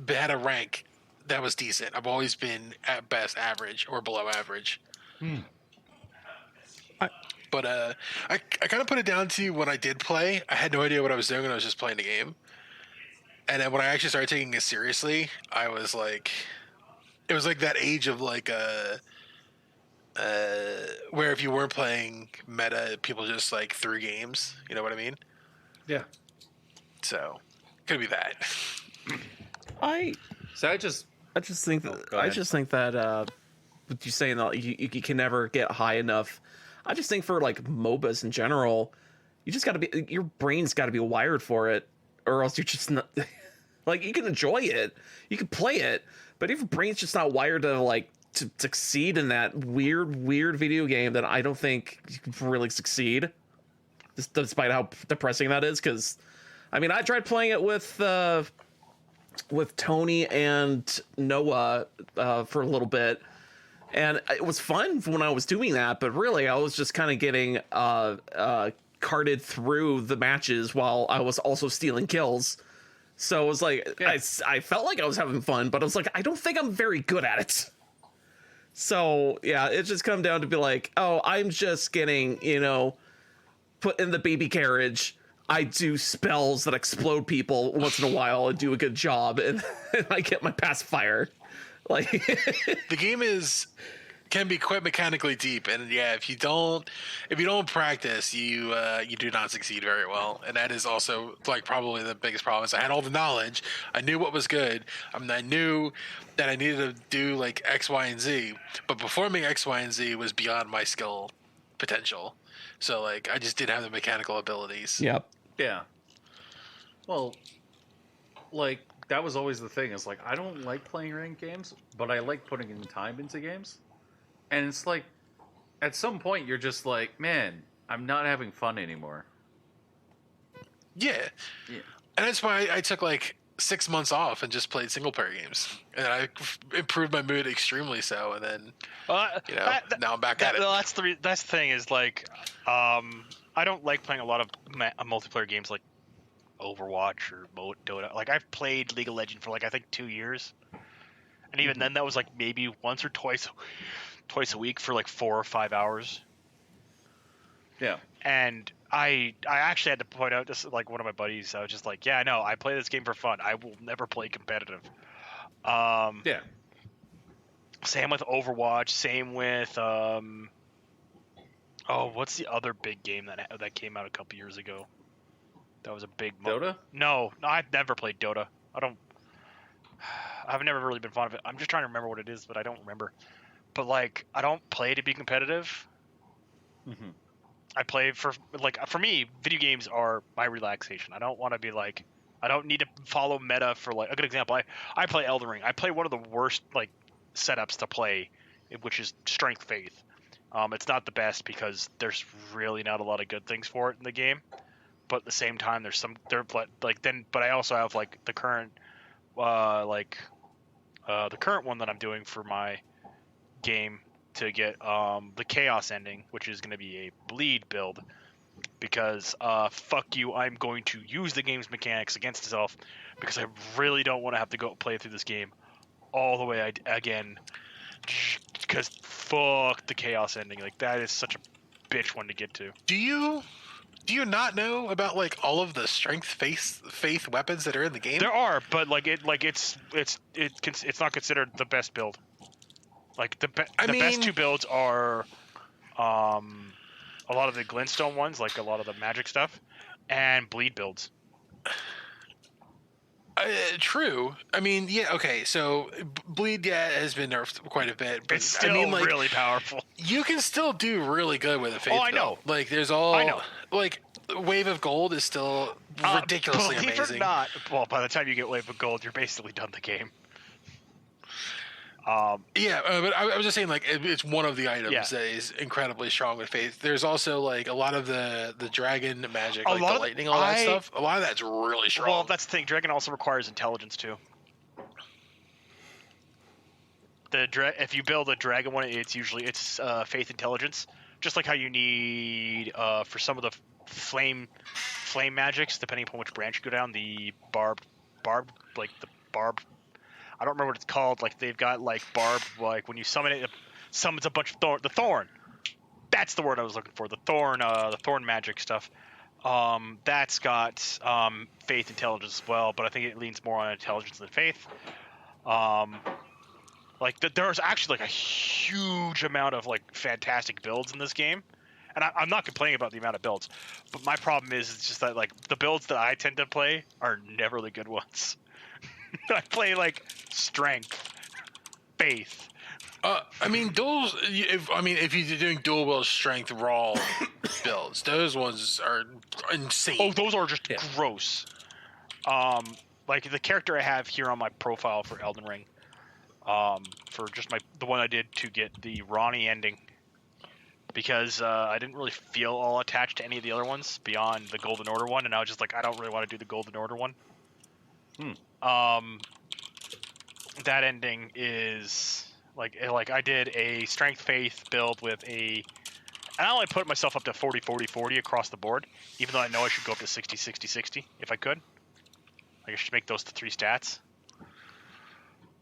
had a rank that was decent. I've always been at best average or below average. But I kind of put it down to when I did play, I had no idea what I was doing, and I was just playing the game. And then when I actually started taking it seriously, I was like, it was like that age of like where if you weren't playing meta, people just like threw games. You know what I mean? Yeah. So could be that. I just think that with you saying that you can never get high enough. I just think for like MOBAs in general, you just got to be, your brain's got to be wired for it, or else you're just not like, you can enjoy it, you can play it, but if your brain's just not wired to like to succeed in that weird video game, then I don't think you can really succeed, despite how depressing that is. Because I mean, I tried playing it with Tony and Noah for a little bit, and it was fun when I was doing that, but really I was just kind of getting carted through the matches while I was also stealing kills. So it was like, yeah. I felt like I was having fun, but I was like, I don't think I'm very good at it. So yeah, it just come down to be like, oh, I'm just getting, put in the baby carriage. I do spells that explode people once in a while and do a good job, and I get my pacifier. Like the game can be quite mechanically deep, and yeah, if you don't practice, you do not succeed very well, and that is also like probably the biggest problem. Is I had all the knowledge, I knew what was good, I knew that I needed to do like X, Y, and Z, but performing X, Y, and Z was beyond my skill potential. So like I just didn't have the mechanical abilities. Yep. Yeah. Well, like that was always the thing. Is like I don't like playing ranked games, but I like putting in time into games. And it's like, at some point, you're just like, man, I'm not having fun anymore. Yeah. And that's why I took like 6 months off and just played single player games, and I improved my mood extremely so. And then, now I'm back at it. That's the thing is like, I don't like playing a lot of multiplayer games like Overwatch or Dota. Like I've played League of Legends for like I think 2 years, and even then that was like maybe once or twice a week for like 4 or 5 hours. Yeah. And I actually had to point out, just like one of my buddies, I was just like, yeah, no, I play this game for fun. I will never play competitive. Yeah. Same with Overwatch. Same with what's the other big game that came out a couple years ago? That was a big Dota? No, I've never played Dota. I've never really been fond of it. I'm just trying to remember what it is, but I don't remember. But like, I don't play to be competitive. Mm-hmm. I play for me, video games are my relaxation. I don't want to be like, I don't need to follow meta for like a good example. I play Elden Ring. I play one of the worst like setups to play, which is Strength Faith. It's not the best because there's really not a lot of good things for it in the game. But at the same time, but I also have like the current, the current one that I'm doing for my game to get the chaos ending, which is going to be a bleed build, because fuck you, I'm going to use the game's mechanics against itself, because I really don't want to have to go play through this game all the way again, because fuck the chaos ending. Like that is such a bitch one to get to. Do you not know about like all of the strength faith weapons that are in the game? There are, but it's not considered the best build. Like the best two builds are a lot of the glintstone ones, like a lot of the magic stuff, and bleed builds. True. I mean, yeah, okay. So bleed, has been nerfed quite a bit, but it's still really powerful. You can still do really good with a faith. Oh, I know. Like there's like Wave of Gold is still ridiculously amazing. Believe it or not, well, by the time you get Wave of Gold, you're basically done the game. But I was just saying, like, it's one of the items Yeah. that is incredibly strong with faith. There's also like a lot of the dragon magic, like the lightning, all that stuff. A lot of that's really strong. Well, that's the thing. Dragon also requires intelligence too. If you build a dragon one, it's usually faith intelligence, just like how you need for some of the flame magics, depending upon which branch you go down. The barbed, the barb. I don't remember what it's called. Like they've got like barb, like when you summon it summons a bunch of the thorn. That's the word I was looking for. The thorn magic stuff. That's got faith intelligence as well, but I think it leans more on intelligence than faith. There's actually like a huge amount of like fantastic builds in this game, and I'm not complaining about the amount of builds, but my problem is it's just that like the builds that I tend to play are never the good ones. I play like strength, faith. I mean, those. If you're doing dual wield strength raw builds, those ones are insane. Oh, those are just gross. Like the character I have here on my profile for Elden Ring. For just the one I did to get the Ronnie ending, because I didn't really feel all attached to any of the other ones beyond the Golden Order one, and I was just like, I don't really want to do the Golden Order one. That ending is like I did a strength faith build with and I only put myself up to 40 40 40 across the board, even though I know I should go up to 60 60 60 if I could. Like I should make those the 3 stats,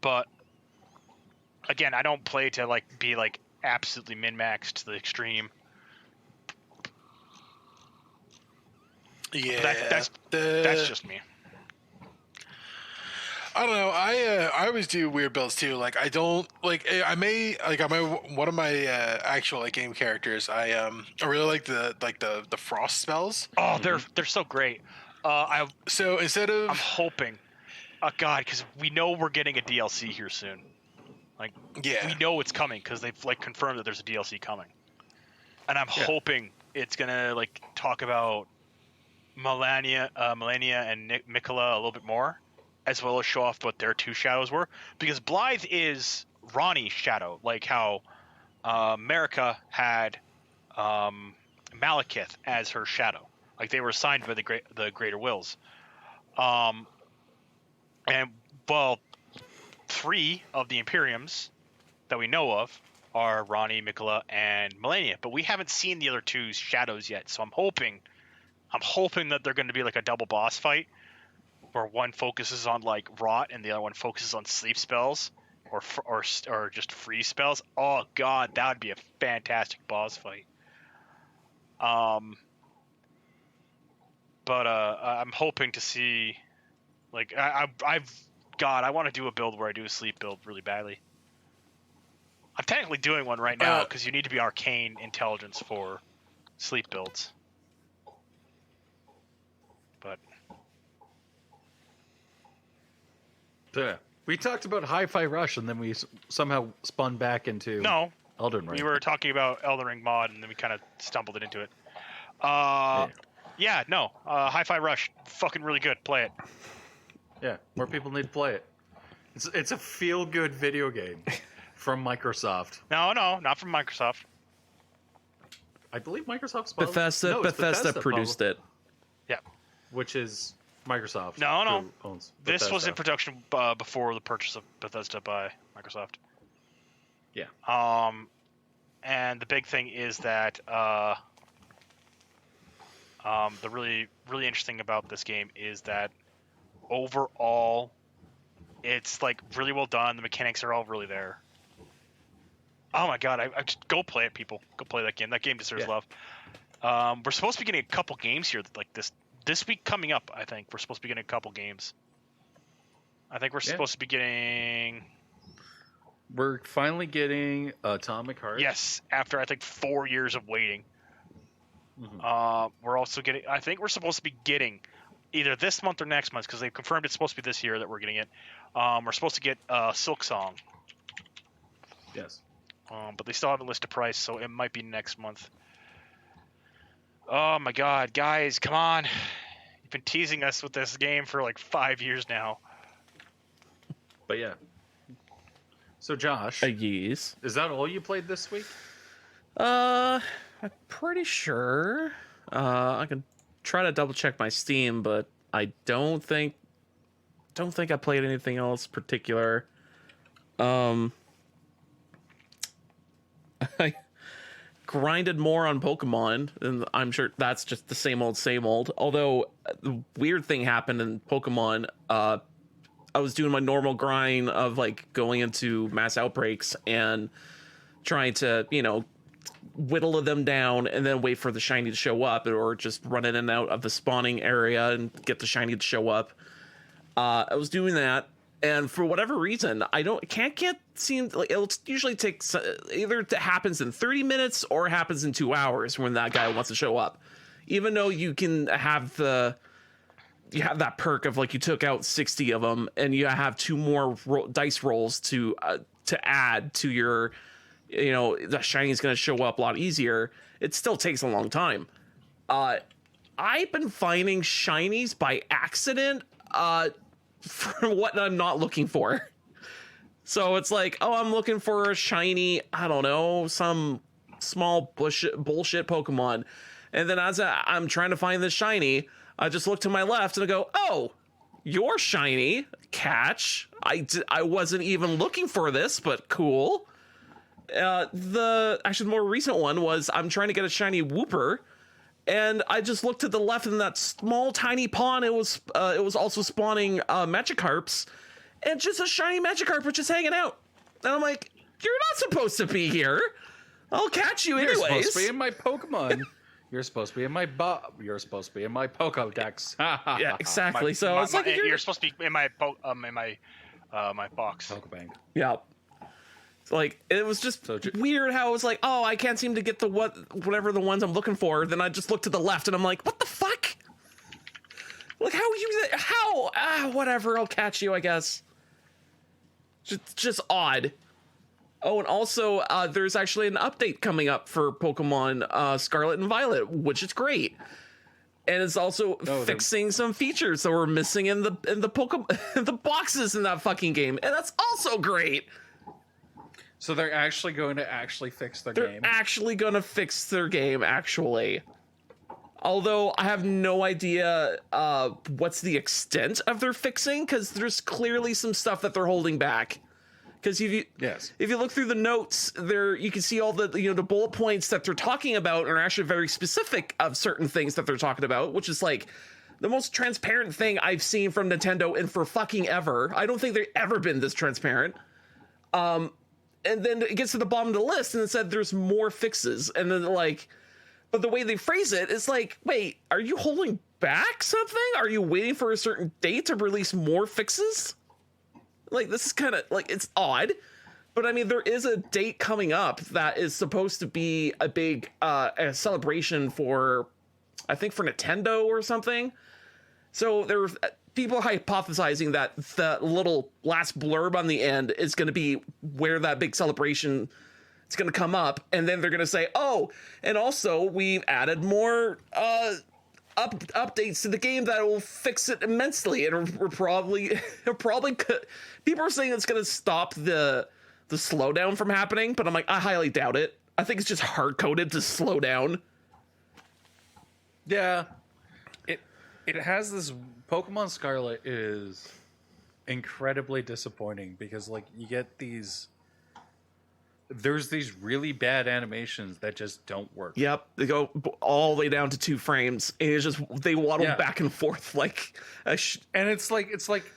but again, I don't play to like be like absolutely min-maxed to the extreme. Yeah, that's just me. I don't know. I always do weird builds too. Like I don't like. I may like. One of my actual like game characters. I really like the frost spells. Oh, they're so great. So instead of I'm hoping, God, because we know we're getting a DLC here soon. Like, we know it's coming because they've like confirmed that there's a DLC coming, and I'm hoping it's gonna like talk about Melania and Mikola a little bit more, as well as show off what their 2 shadows were. Because Blythe is Ronnie's shadow, like how Marika had Malekith as her shadow. Like they were assigned by the Greater Wills, and well. 3 of the Imperiums that we know of are Ronnie, Mikola, and Melania, but we haven't seen the other 2's shadows yet. So I'm hoping that they're going to be like a double boss fight, where one focuses on like rot and the other one focuses on sleep spells or just freeze spells. Oh God, that would be a fantastic boss fight. But I'm hoping to see, like I want to do a build where I do a sleep build really badly. I'm technically doing one right now because you need to be arcane intelligence for sleep builds. But yeah, we talked about Hi-Fi Rush, and then we somehow spun back into Elden Ring. We were talking about Elden Ring mod, and then we kind of stumbled it into it. Hi-Fi Rush, fucking really good. Play it. Yeah, more people need to play it. It's a feel-good video game from Microsoft. No, not from Microsoft. I believe Microsoft's Bethesda produced it. Yeah, which is Microsoft. No. Who owns this was in production before the purchase of Bethesda by Microsoft. Yeah. And the big thing is that the really really interesting about this game is that overall, it's like really well done. The mechanics are all really there. Oh my God! I just go play it, people. Go play that game. That game deserves love. We're supposed to be getting a couple games here, like this week coming up. I think we're supposed to be getting a couple games. I think we're supposed to be getting. We're finally getting Atomic Heart. Yes, after I think 4 years of waiting. Mm-hmm. We're also getting. I think we're supposed to be getting either this month or next month, because they've confirmed it's supposed to be this year that we're getting it. We're supposed to get Silk Song. Yes. But they still haven't listed price, so it might be next month. Oh my God, guys, come on! You've been teasing us with this game for like 5 years now. But yeah. So Josh, Yes. is that all you played this week? I'm pretty sure. I can try to double check my Steam, but I don't think I played anything else particular. I grinded more on Pokemon, and I'm sure that's just the same old, same old. Although the weird thing happened in Pokemon, I was doing my normal grind of like going into mass outbreaks and trying to, whittle them down and then wait for the shiny to show up, or just run in and out of the spawning area and get the shiny to show up. I was doing that, and for whatever reason, can't seem like it'll usually take either it happens in 30 minutes or it happens in 2 hours when that guy wants to show up. Even though you can have that perk of like you took out 60 of them and you have 2 more dice rolls to add to your, the shiny is going to show up a lot easier. It still takes a long time. I've been finding shinies by accident for what I'm not looking for. So it's like, oh, I'm looking for a shiny, I don't know, some small bullshit Pokemon. And then as I'm trying to find this shiny, I just look to my left and I go, oh, you're shiny. Catch. I wasn't even looking for this, but cool. The more recent one was I'm trying to get a shiny Wooper, and I just looked to the left in that small tiny pond. It was also spawning Magikarps, and just a shiny Magikarp was just hanging out. And I'm like, you're not supposed to be here. I'll catch you anyways. You're supposed to be in my Pokemon. You're supposed to be in my You're supposed to be in my Pokedex. Yeah, exactly. It's like you're supposed to be in my my box. Pokebank. Yeah. Like, it was just weird how it was like, oh, I can't seem to get whatever the ones I'm looking for. Then I just look to the left and I'm like, what the fuck? Like, whatever, I'll catch you, I guess. Just odd. Oh, and also, there's actually an update coming up for Pokemon Scarlet and Violet, which is great. And it's also fixing some features that were missing in the Pokemon the boxes in that fucking game, and that's also great. So they're actually going to fix their game? They're actually going to fix their game, actually. Although I have no idea what's the extent of their fixing, because there's clearly some stuff that they're holding back. Because if you look through the notes, there you can see all the the bullet points that they're talking about are actually very specific of certain things that they're talking about, which is like the most transparent thing I've seen from Nintendo in for fucking ever. I don't think they've ever been this transparent. And then it gets to the bottom of the list and it said there's more fixes. And then but the way they phrase it is like, wait, are you holding back something? Are you waiting for a certain date to release more fixes? Like, this is kind of like, it's odd. But I mean, there is a date coming up that is supposed to be a big a celebration for, I think, for Nintendo or something. So there's people hypothesizing that the little last blurb on the end is going to be where that big celebration is going to come up, and then they're going to say, "Oh, and also we've added more updates to the game that will fix it immensely." And we're probably people are saying it's going to stop the slowdown from happening, but I'm like, I highly doubt it. I think it's just hard coded to slow down. Yeah, it has this. Pokemon Scarlet is incredibly disappointing because you get there's these really bad animations that just don't work. Yep, they go all the way down to 2 frames, and it's just they waddle back and forth like and it's like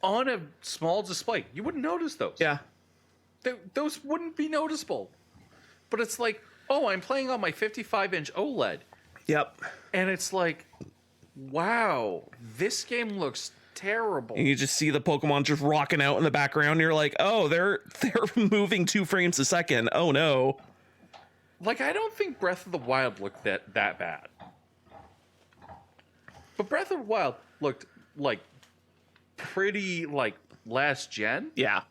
on a small display, you wouldn't notice those. Yeah, those wouldn't be noticeable. But it's like, oh, I'm playing on my 55-inch OLED. Yep, and it's like, wow, this game looks terrible. And you just see the Pokemon just rocking out in the background. And you're like, oh, they're moving 2 frames a second. Oh no! I don't think Breath of the Wild looked that bad, but Breath of the Wild looked pretty last gen. Yeah,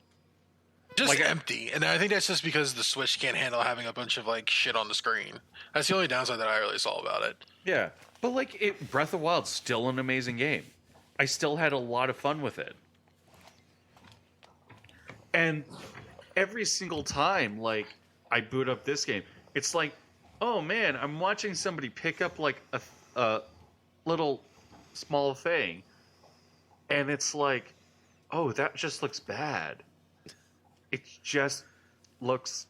just empty. And I think that's just because the Switch can't handle having a bunch of shit on the screen. That's the only downside that I really saw about it. Yeah. But Breath of the Wild's still an amazing game. I still had a lot of fun with it. And every single time, like, I boot up this game, it's like, oh man, I'm watching somebody pick up like a little small thing, and it's like, oh, that just looks bad. It just looks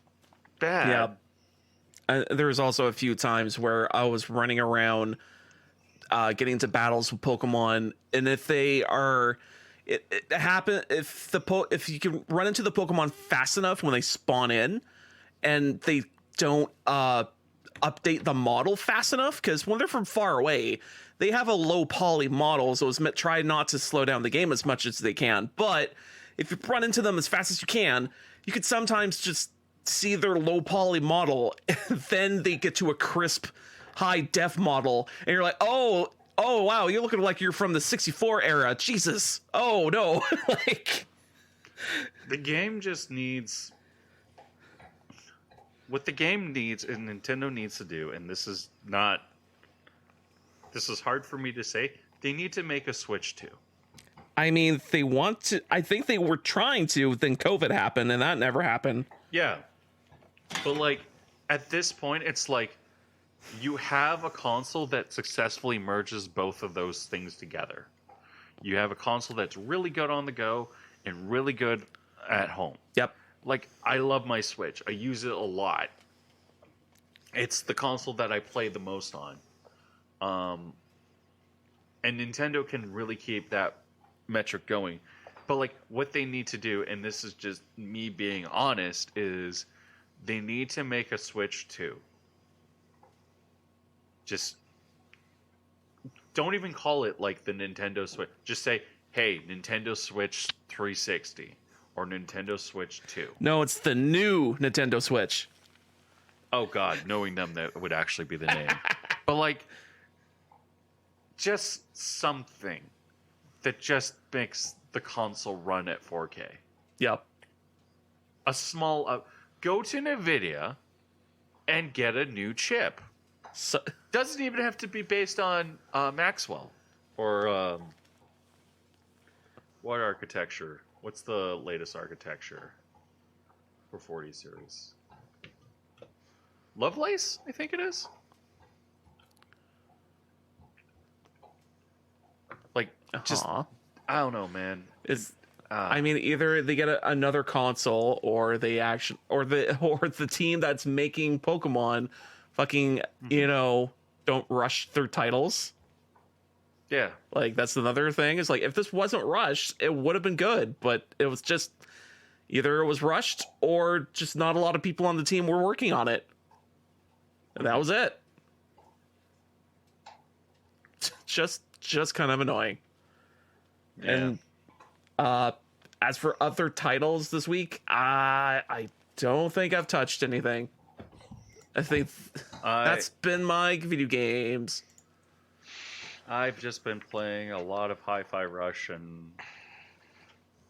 bad. Yeah. There's also a few times where I was running around, getting into battles with Pokemon, and if they are, it happen if you can run into the Pokemon fast enough when they spawn in, and they don't update the model fast enough, because when they're from far away, they have a low poly model, so it's try not to slow down the game as much as they can. But if you run into them as fast as you could sometimes just see their low poly model, and then they get to a crisp high def model, and you're like, oh wow, you're looking like you're from the 64 era. Jesus. Oh no. Like, the game just needs what the game needs and Nintendo needs to do, and this is hard for me to say. They need to make a Switch 2. I mean, they want to. I think they were trying to, then COVID happened, and that never happened. Yeah. But, like, at this point, it's like you have a console that successfully merges both of those things together. You have a console that's really good on the go and really good at home. Yep. Like, I love my Switch. I use it a lot. It's the console that I play the most on. And Nintendo can really keep that metric going. But, like, what they need to do, and this is just me being honest, is they need to make a Switch 2. Just don't even call it, like, the Nintendo Switch. Just say, hey, Nintendo Switch 360 or Nintendo Switch 2. No, it's the new Nintendo Switch. Oh, God, knowing them, that would actually be the name. But, like, just something that just makes the console run at 4K. Yep. A small... go to NVIDIA and get a new chip. So, doesn't even have to be based on Maxwell or what architecture? What's the latest architecture for 40 series? Lovelace, I think it is. Like, just I don't know, man. It's. I mean, either they get another console, or they or the team that's making Pokemon, fucking, don't rush their titles. Yeah, like, that's another thing. Is like, if this wasn't rushed, it would have been good, but it was just either it was rushed or just not a lot of people on the team were working on it, and that was it. Just kind of annoying. Yeah. And as for other titles this week, I don't think I've touched anything. I think that's been my video games. I've just been playing a lot of Hi-Fi Rush and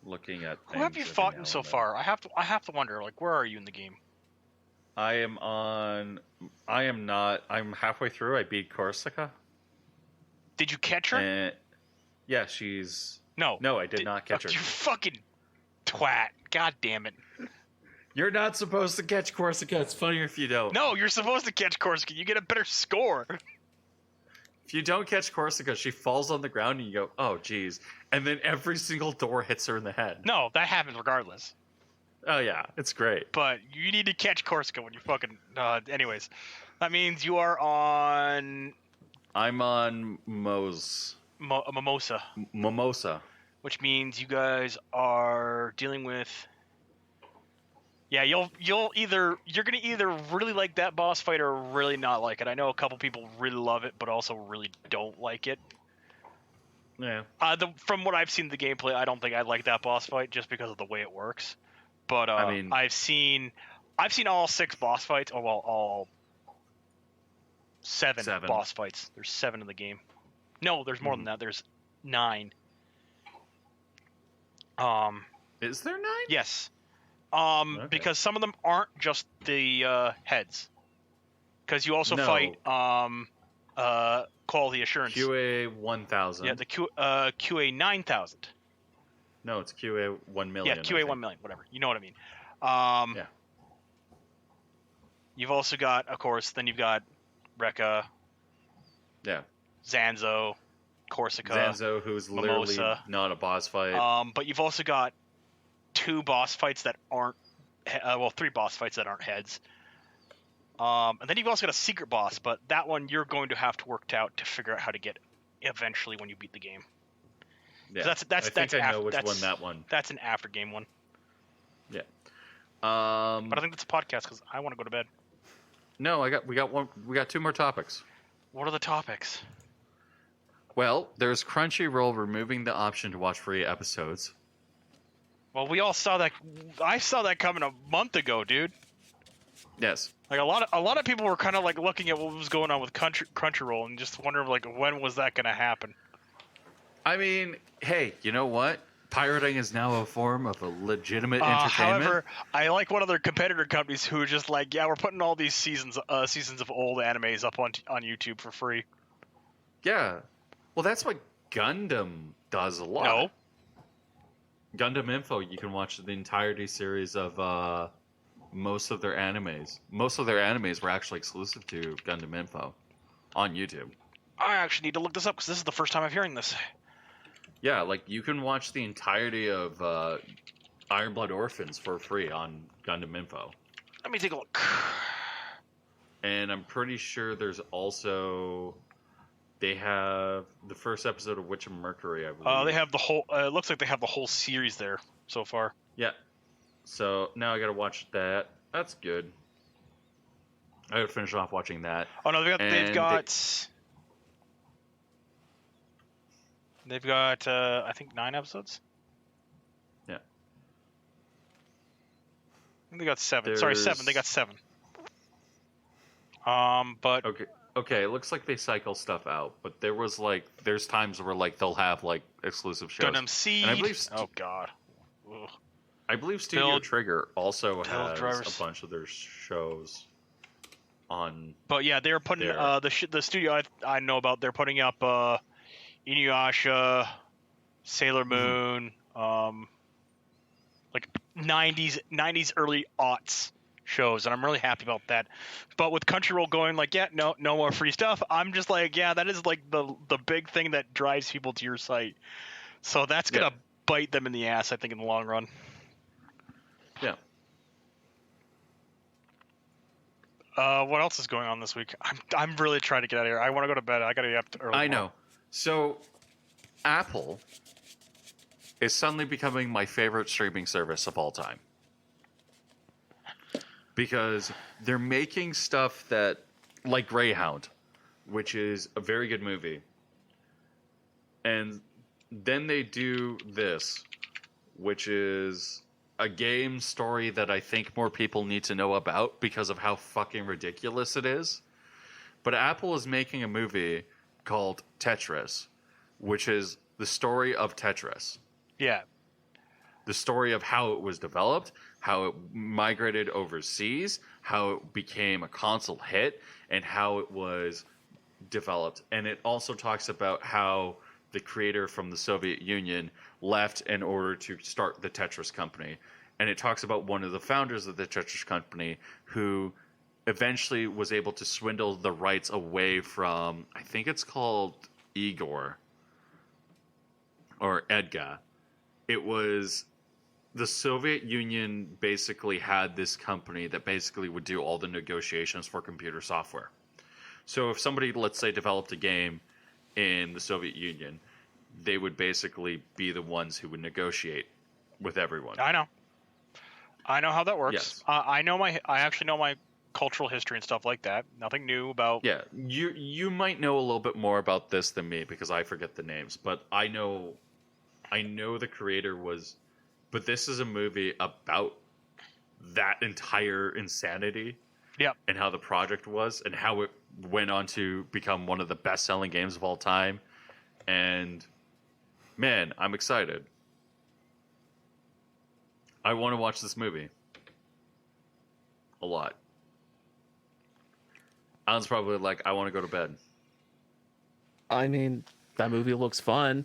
looking at. Who have you fought in so far? I have to wonder, like, where are you in the game? I'm halfway through. I beat Corsica. Did you catch her? Yeah, she's... No, I did not catch her. You fucking twat. God damn it. You're not supposed to catch Corsica. It's funnier if you don't. No, you're supposed to catch Corsica. You get a better score. If you don't catch Corsica, she falls on the ground and you go, oh, geez. And then every single door hits her in the head. No, that happens regardless. Oh, yeah. It's great. But you need to catch Corsica when you fucking... anyways. That means you are on... I'm on Mimosa. Mimosa. Which means you guys are dealing with... Yeah, you're gonna either really like that boss fight or really not like it. I know a couple people really love it, but also really don't like it. Yeah. From what I've seen the gameplay, I don't think I like that boss fight just because of the way it works. But I mean, I've seen all 6 boss fights. Oh well, all 7 boss fights. There's 7 in the game. No, there's more than that. There's 9. Is there 9? Yes. Okay. Because some of them aren't just the heads. Because you also fight quality assurance. QA 1000. Yeah, the QA 9000. No, it's QA 1 million. Yeah, QA 1 million, whatever. You know what I mean. Yeah. You've also got, of course, then you've got Rekka, Yeah. Zanzo, Corsica, Zanzo, who's literally Mimosa. not a boss fight. But you've also got 2 boss fights that aren't, 3 boss fights that aren't heads. And then you've also got a secret boss, but that one you're going to have to work out to figure out how to get eventually when you beat the game. Yeah. That's I think I know which one that one. That's an after game one. Yeah. But I think that's a podcast because I want to go to bed. No, we got 2 more topics. What are the topics? Well, there's Crunchyroll removing the option to watch free episodes. Well, we all saw that. I saw that coming a month ago, dude. Yes. Like a lot of people were kind of like looking at what was going on with Crunchyroll and just wondering like when was that going to happen? I mean, hey, you know what? Pirating is now a form of a legitimate entertainment. However, I like one of their competitor companies who are just like, yeah, we're putting all these seasons of old animes up on YouTube for free. Yeah. Well, that's what Gundam does a lot. No. Gundam Info, you can watch the entirety series of most of their animes. Most of their animes were actually exclusive to Gundam Info on YouTube. I actually need to look this up because this is the first time I'm hearing this. Yeah, like you can watch the entirety of Iron Blood Orphans for free on Gundam Info. Let me take a look. And I'm pretty sure there's also... They have the first episode of Witch of Mercury, I believe. They have the whole... it looks like they have the whole series there so far. Yeah. So now I gotta watch that. That's good. I gotta finish off watching that. Oh, no, they've got I think 9 episodes? Yeah. I think they got 7. Sorry, 7. They got 7. But... Okay, it looks like they cycle stuff out, but there's times where like they'll have like exclusive shows. Gundam Seed. And I believe oh god. Ugh. I believe Studio Trigger also has drivers. a bunch of their shows on. But yeah, they're putting the studio I know about. They're putting up Inuyasha, Sailor Moon, like 90s early aughts shows, and I'm really happy about that. But with Crunchyroll going like, yeah, no more free stuff, I'm just like, yeah, that is like the big thing that drives people to your site. So that's gonna bite them in the ass, I think, in the long run. Yeah. What else is going on this week? I'm really trying to get out of here. I want to go to bed. I gotta be up early. I know. So, Apple is suddenly becoming my favorite streaming service of all time. Because they're making stuff that, like Greyhound, which is a very good movie. And then they do this, which is a game story that I think more people need to know about because of how fucking ridiculous it is. But Apple is making a movie called Tetris, which is the story of Tetris. Yeah. The story of how it was developed, how it migrated overseas, how it became a console hit, and how it was developed. And it also talks about how the creator from the Soviet Union left in order to start the Tetris company. And it talks about one of the founders of the Tetris company who eventually was able to swindle the rights away from, I think it's called Igor or Edgar. It was the Soviet Union basically had this company that basically would do all the negotiations for computer software. So if somebody, let's say, developed a game in the Soviet Union, they would basically be the ones who would negotiate with everyone. I know how that works. Yes. I actually know my cultural history and stuff like that. Nothing new about. Yeah, you might know a little bit more about this than me because I forget the names, but I know the creator was. But this is a movie about that entire insanity. Yep. And how the project was and how it went on to become one of the best-selling games of all time. And, man, I'm excited. I want to watch this movie. A lot. Alan's probably like, I want to go to bed. I mean, that movie looks fun.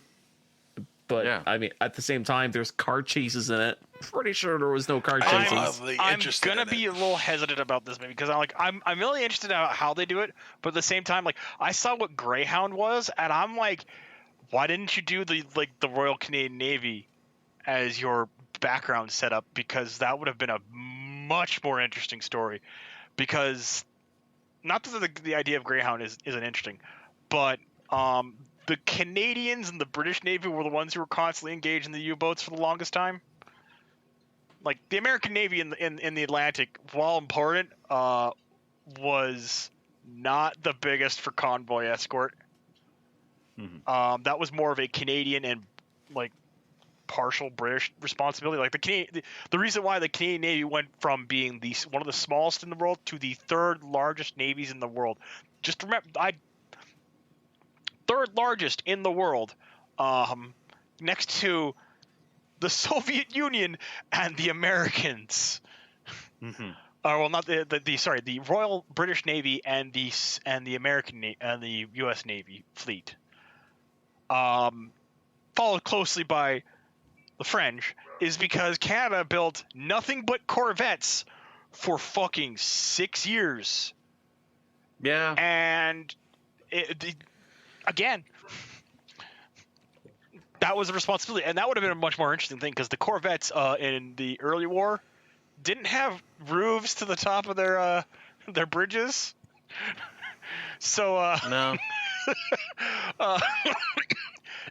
But, yeah. I mean, at the same time, there's car chases in it. pretty sure there was no car I'm chases. mildly I'm interested gonna in be it. a little hesitant about this movie because I'm really interested in how they do it, but at the same time, like I saw what Greyhound was, and I'm like, why didn't you do the Royal Canadian Navy as your background setup? Because that would have been a much more interesting story. Because not that the idea of Greyhound isn't interesting, but the Canadians and the British Navy were the ones who were constantly engaged in the U-boats for the longest time. Like the American Navy in the Atlantic, while important, was not the biggest for convoy escort. Mm-hmm. That was more of a Canadian and like partial British responsibility. Like the reason why the Canadian Navy went from being one of the smallest in the world to the third largest navies in the world. Just remember, third largest in the world, next to the Soviet Union and the Americans. Mm-hmm. Well, not the Royal British Navy and the American and the U.S. Navy fleet. Followed closely by the French, is because Canada built nothing but corvettes for fucking 6 years. Yeah. And again, that was a responsibility, and that would have been a much more interesting thing because the corvettes in the early war didn't have roofs to the top of their bridges. So No.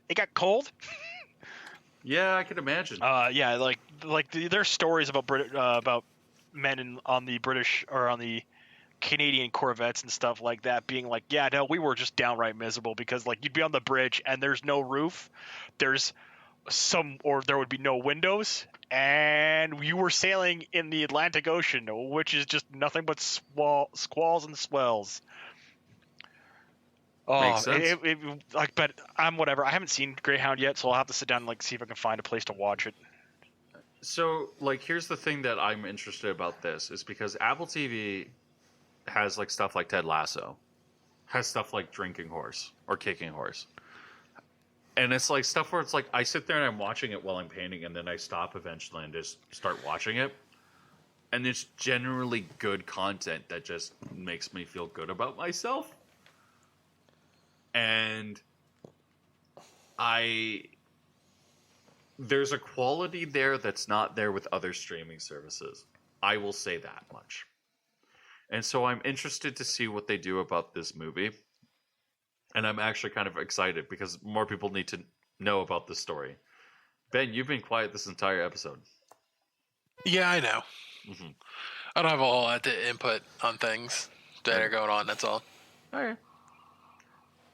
it got cold. Yeah, I could imagine. Yeah, there's stories about men on the British or on the Canadian corvettes and stuff like that being like, yeah, no, we were just downright miserable because like you'd be on the bridge and there's no roof, there would be no windows, and you were sailing in the Atlantic Ocean, which is just nothing but squalls and swells. Oh, Makes sense. But I'm whatever. I haven't seen Greyhound yet, so I'll have to sit down and like see if I can find a place to watch it. So, like, here's the thing that I'm interested about this is because Apple TV has like stuff like Ted Lasso, has stuff like Drinking Horse or Kicking Horse, and it's like stuff where it's like I sit there and I'm watching it while I'm painting, and then I stop eventually and just start watching it, and it's generally good content that just makes me feel good about myself. And there's a quality there that's not there with other streaming services. I will say that much. And so I'm interested to see what they do about this movie. And I'm actually kind of excited because more people need to know about this story. Ben, you've been quiet this entire episode. Yeah, I know. Mm-hmm. I don't have a whole lot to input on things that are going on. That's all. Okay.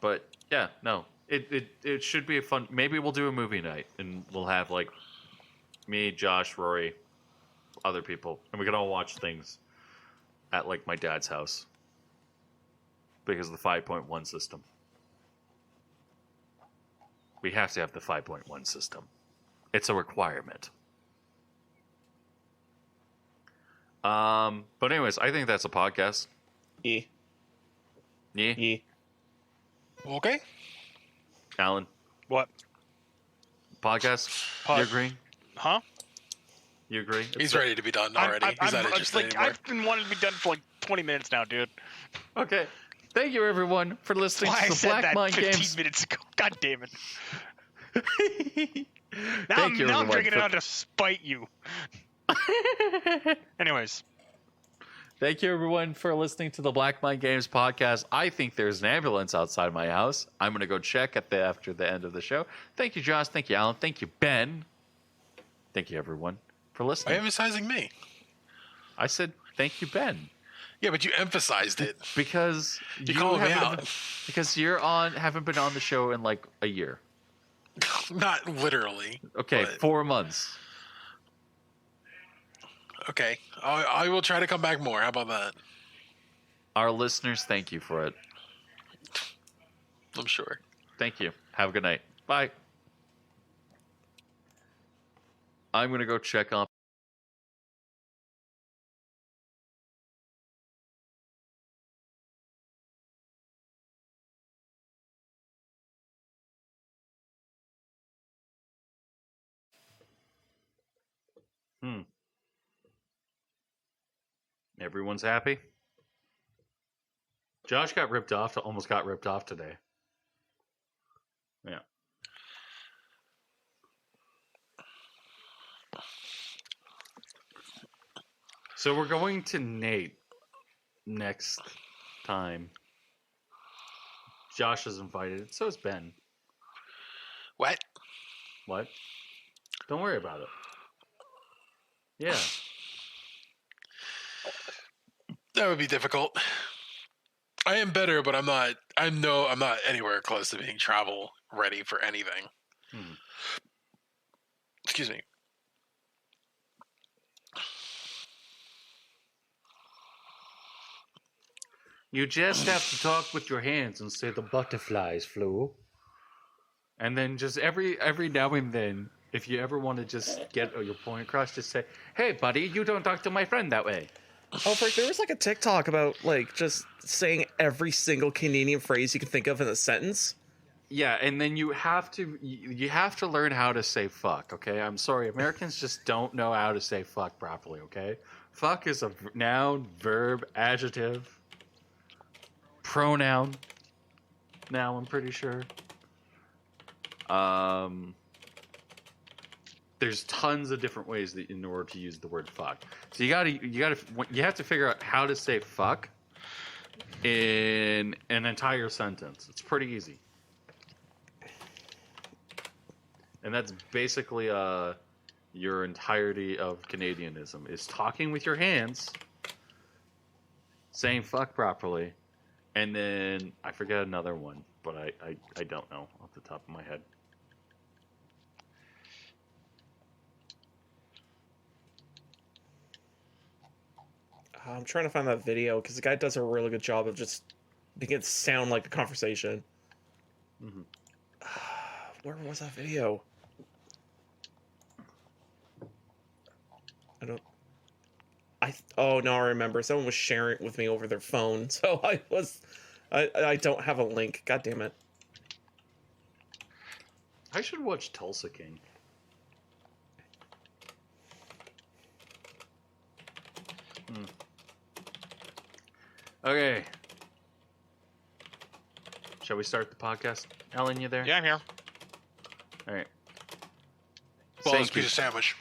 But yeah, no, it should be a fun. Maybe we'll do a movie night and we'll have like me, Josh, Rory, other people, and we can all watch things at like my dad's house because of the 5.1 system. We have to have the 5.1 system. It's a requirement. But anyways, I think that's a podcast. Yeah. Yeah. Yeah. Okay. Allan, What? podcast? You agree? Huh? You agree? He's ready to be done already. He's not interested anymore. I've been wanting to be done for like 20 minutes now, dude. Okay. Thank you, everyone, for listening Why I to the said Black that Mind 15 Games. minutes ago. God damn it. Now Thank you, I'm everyone, drinking it for- out to spite you. Anyways. Thank you, everyone, for listening to the Black Mind Games podcast. I think there's an ambulance outside my house. I'm going to go check after the end of the show. Thank you, Josh. Thank you, Allan. Thank you, Ben. Thank you, everyone, for Why listening. emphasizing me? I said thank you, Ben, Yeah, but you emphasized it. because You called me haven't- out. because haven't been on the show in like a year. Not literally. Okay, but- 4 months. Okay. I will try to come back more. How about that? Our listeners, thank you for it. I'm sure. Thank you. Have a good night. Bye. I'm going to go check on Hmm. Everyone's happy. Josh almost got ripped off today. Yeah. So we're going to Nate next time. Josh is invited. So is Ben. What? What? Don't worry about it. Yeah. That would be difficult. I am better, but I'm not. I'm not anywhere close to being travel ready for anything. Hmm. Excuse me. You just have to talk with your hands and say the butterflies flew. And then just every now and then, if you ever want to just get your point across, just say, "Hey, buddy, you don't talk to my friend that way." Oh, Frank, there was like a TikTok about like just saying every single Canadian phrase you can think of in a sentence. Yeah, and then you have to learn how to say fuck, okay? I'm sorry, Americans just don't know how to say fuck properly, okay? Fuck is a noun, verb, adjective, pronoun. Now, I'm pretty sure. There's tons of different ways that in order to use the word fuck. So you have to figure out how to say fuck in an entire sentence. It's pretty easy. And that's basically your entirety of Canadianism is talking with your hands, saying fuck properly, and then I forget another one, but I don't know off the top of my head. I'm trying to find that video because the guy does a really good job of just making it sound like the conversation. Mm-hmm. Where was that video? Oh no, I remember. Someone was sharing it with me over their phone, so I don't have a link. God damn it. I should watch Tulsa King. Okay. Shall we start the podcast? Allan, you there? Yeah, I'm here. All right. Well, Thank this piece you. of sandwich.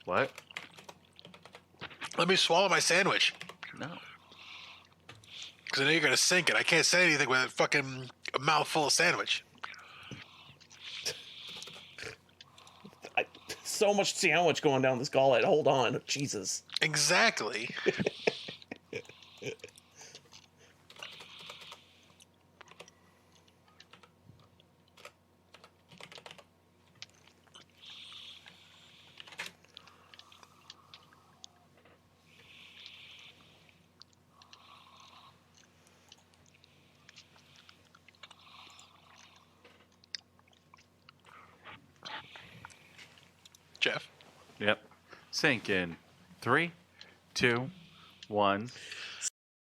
What? Let me swallow my sandwich. No. Because I know you're going to sink it. I can't say anything with a fucking mouthful of sandwich. So much sandwich going down this gullet. Hold on. Jesus. Exactly. Jeff? Yep. Sink in. 3, 2, 1.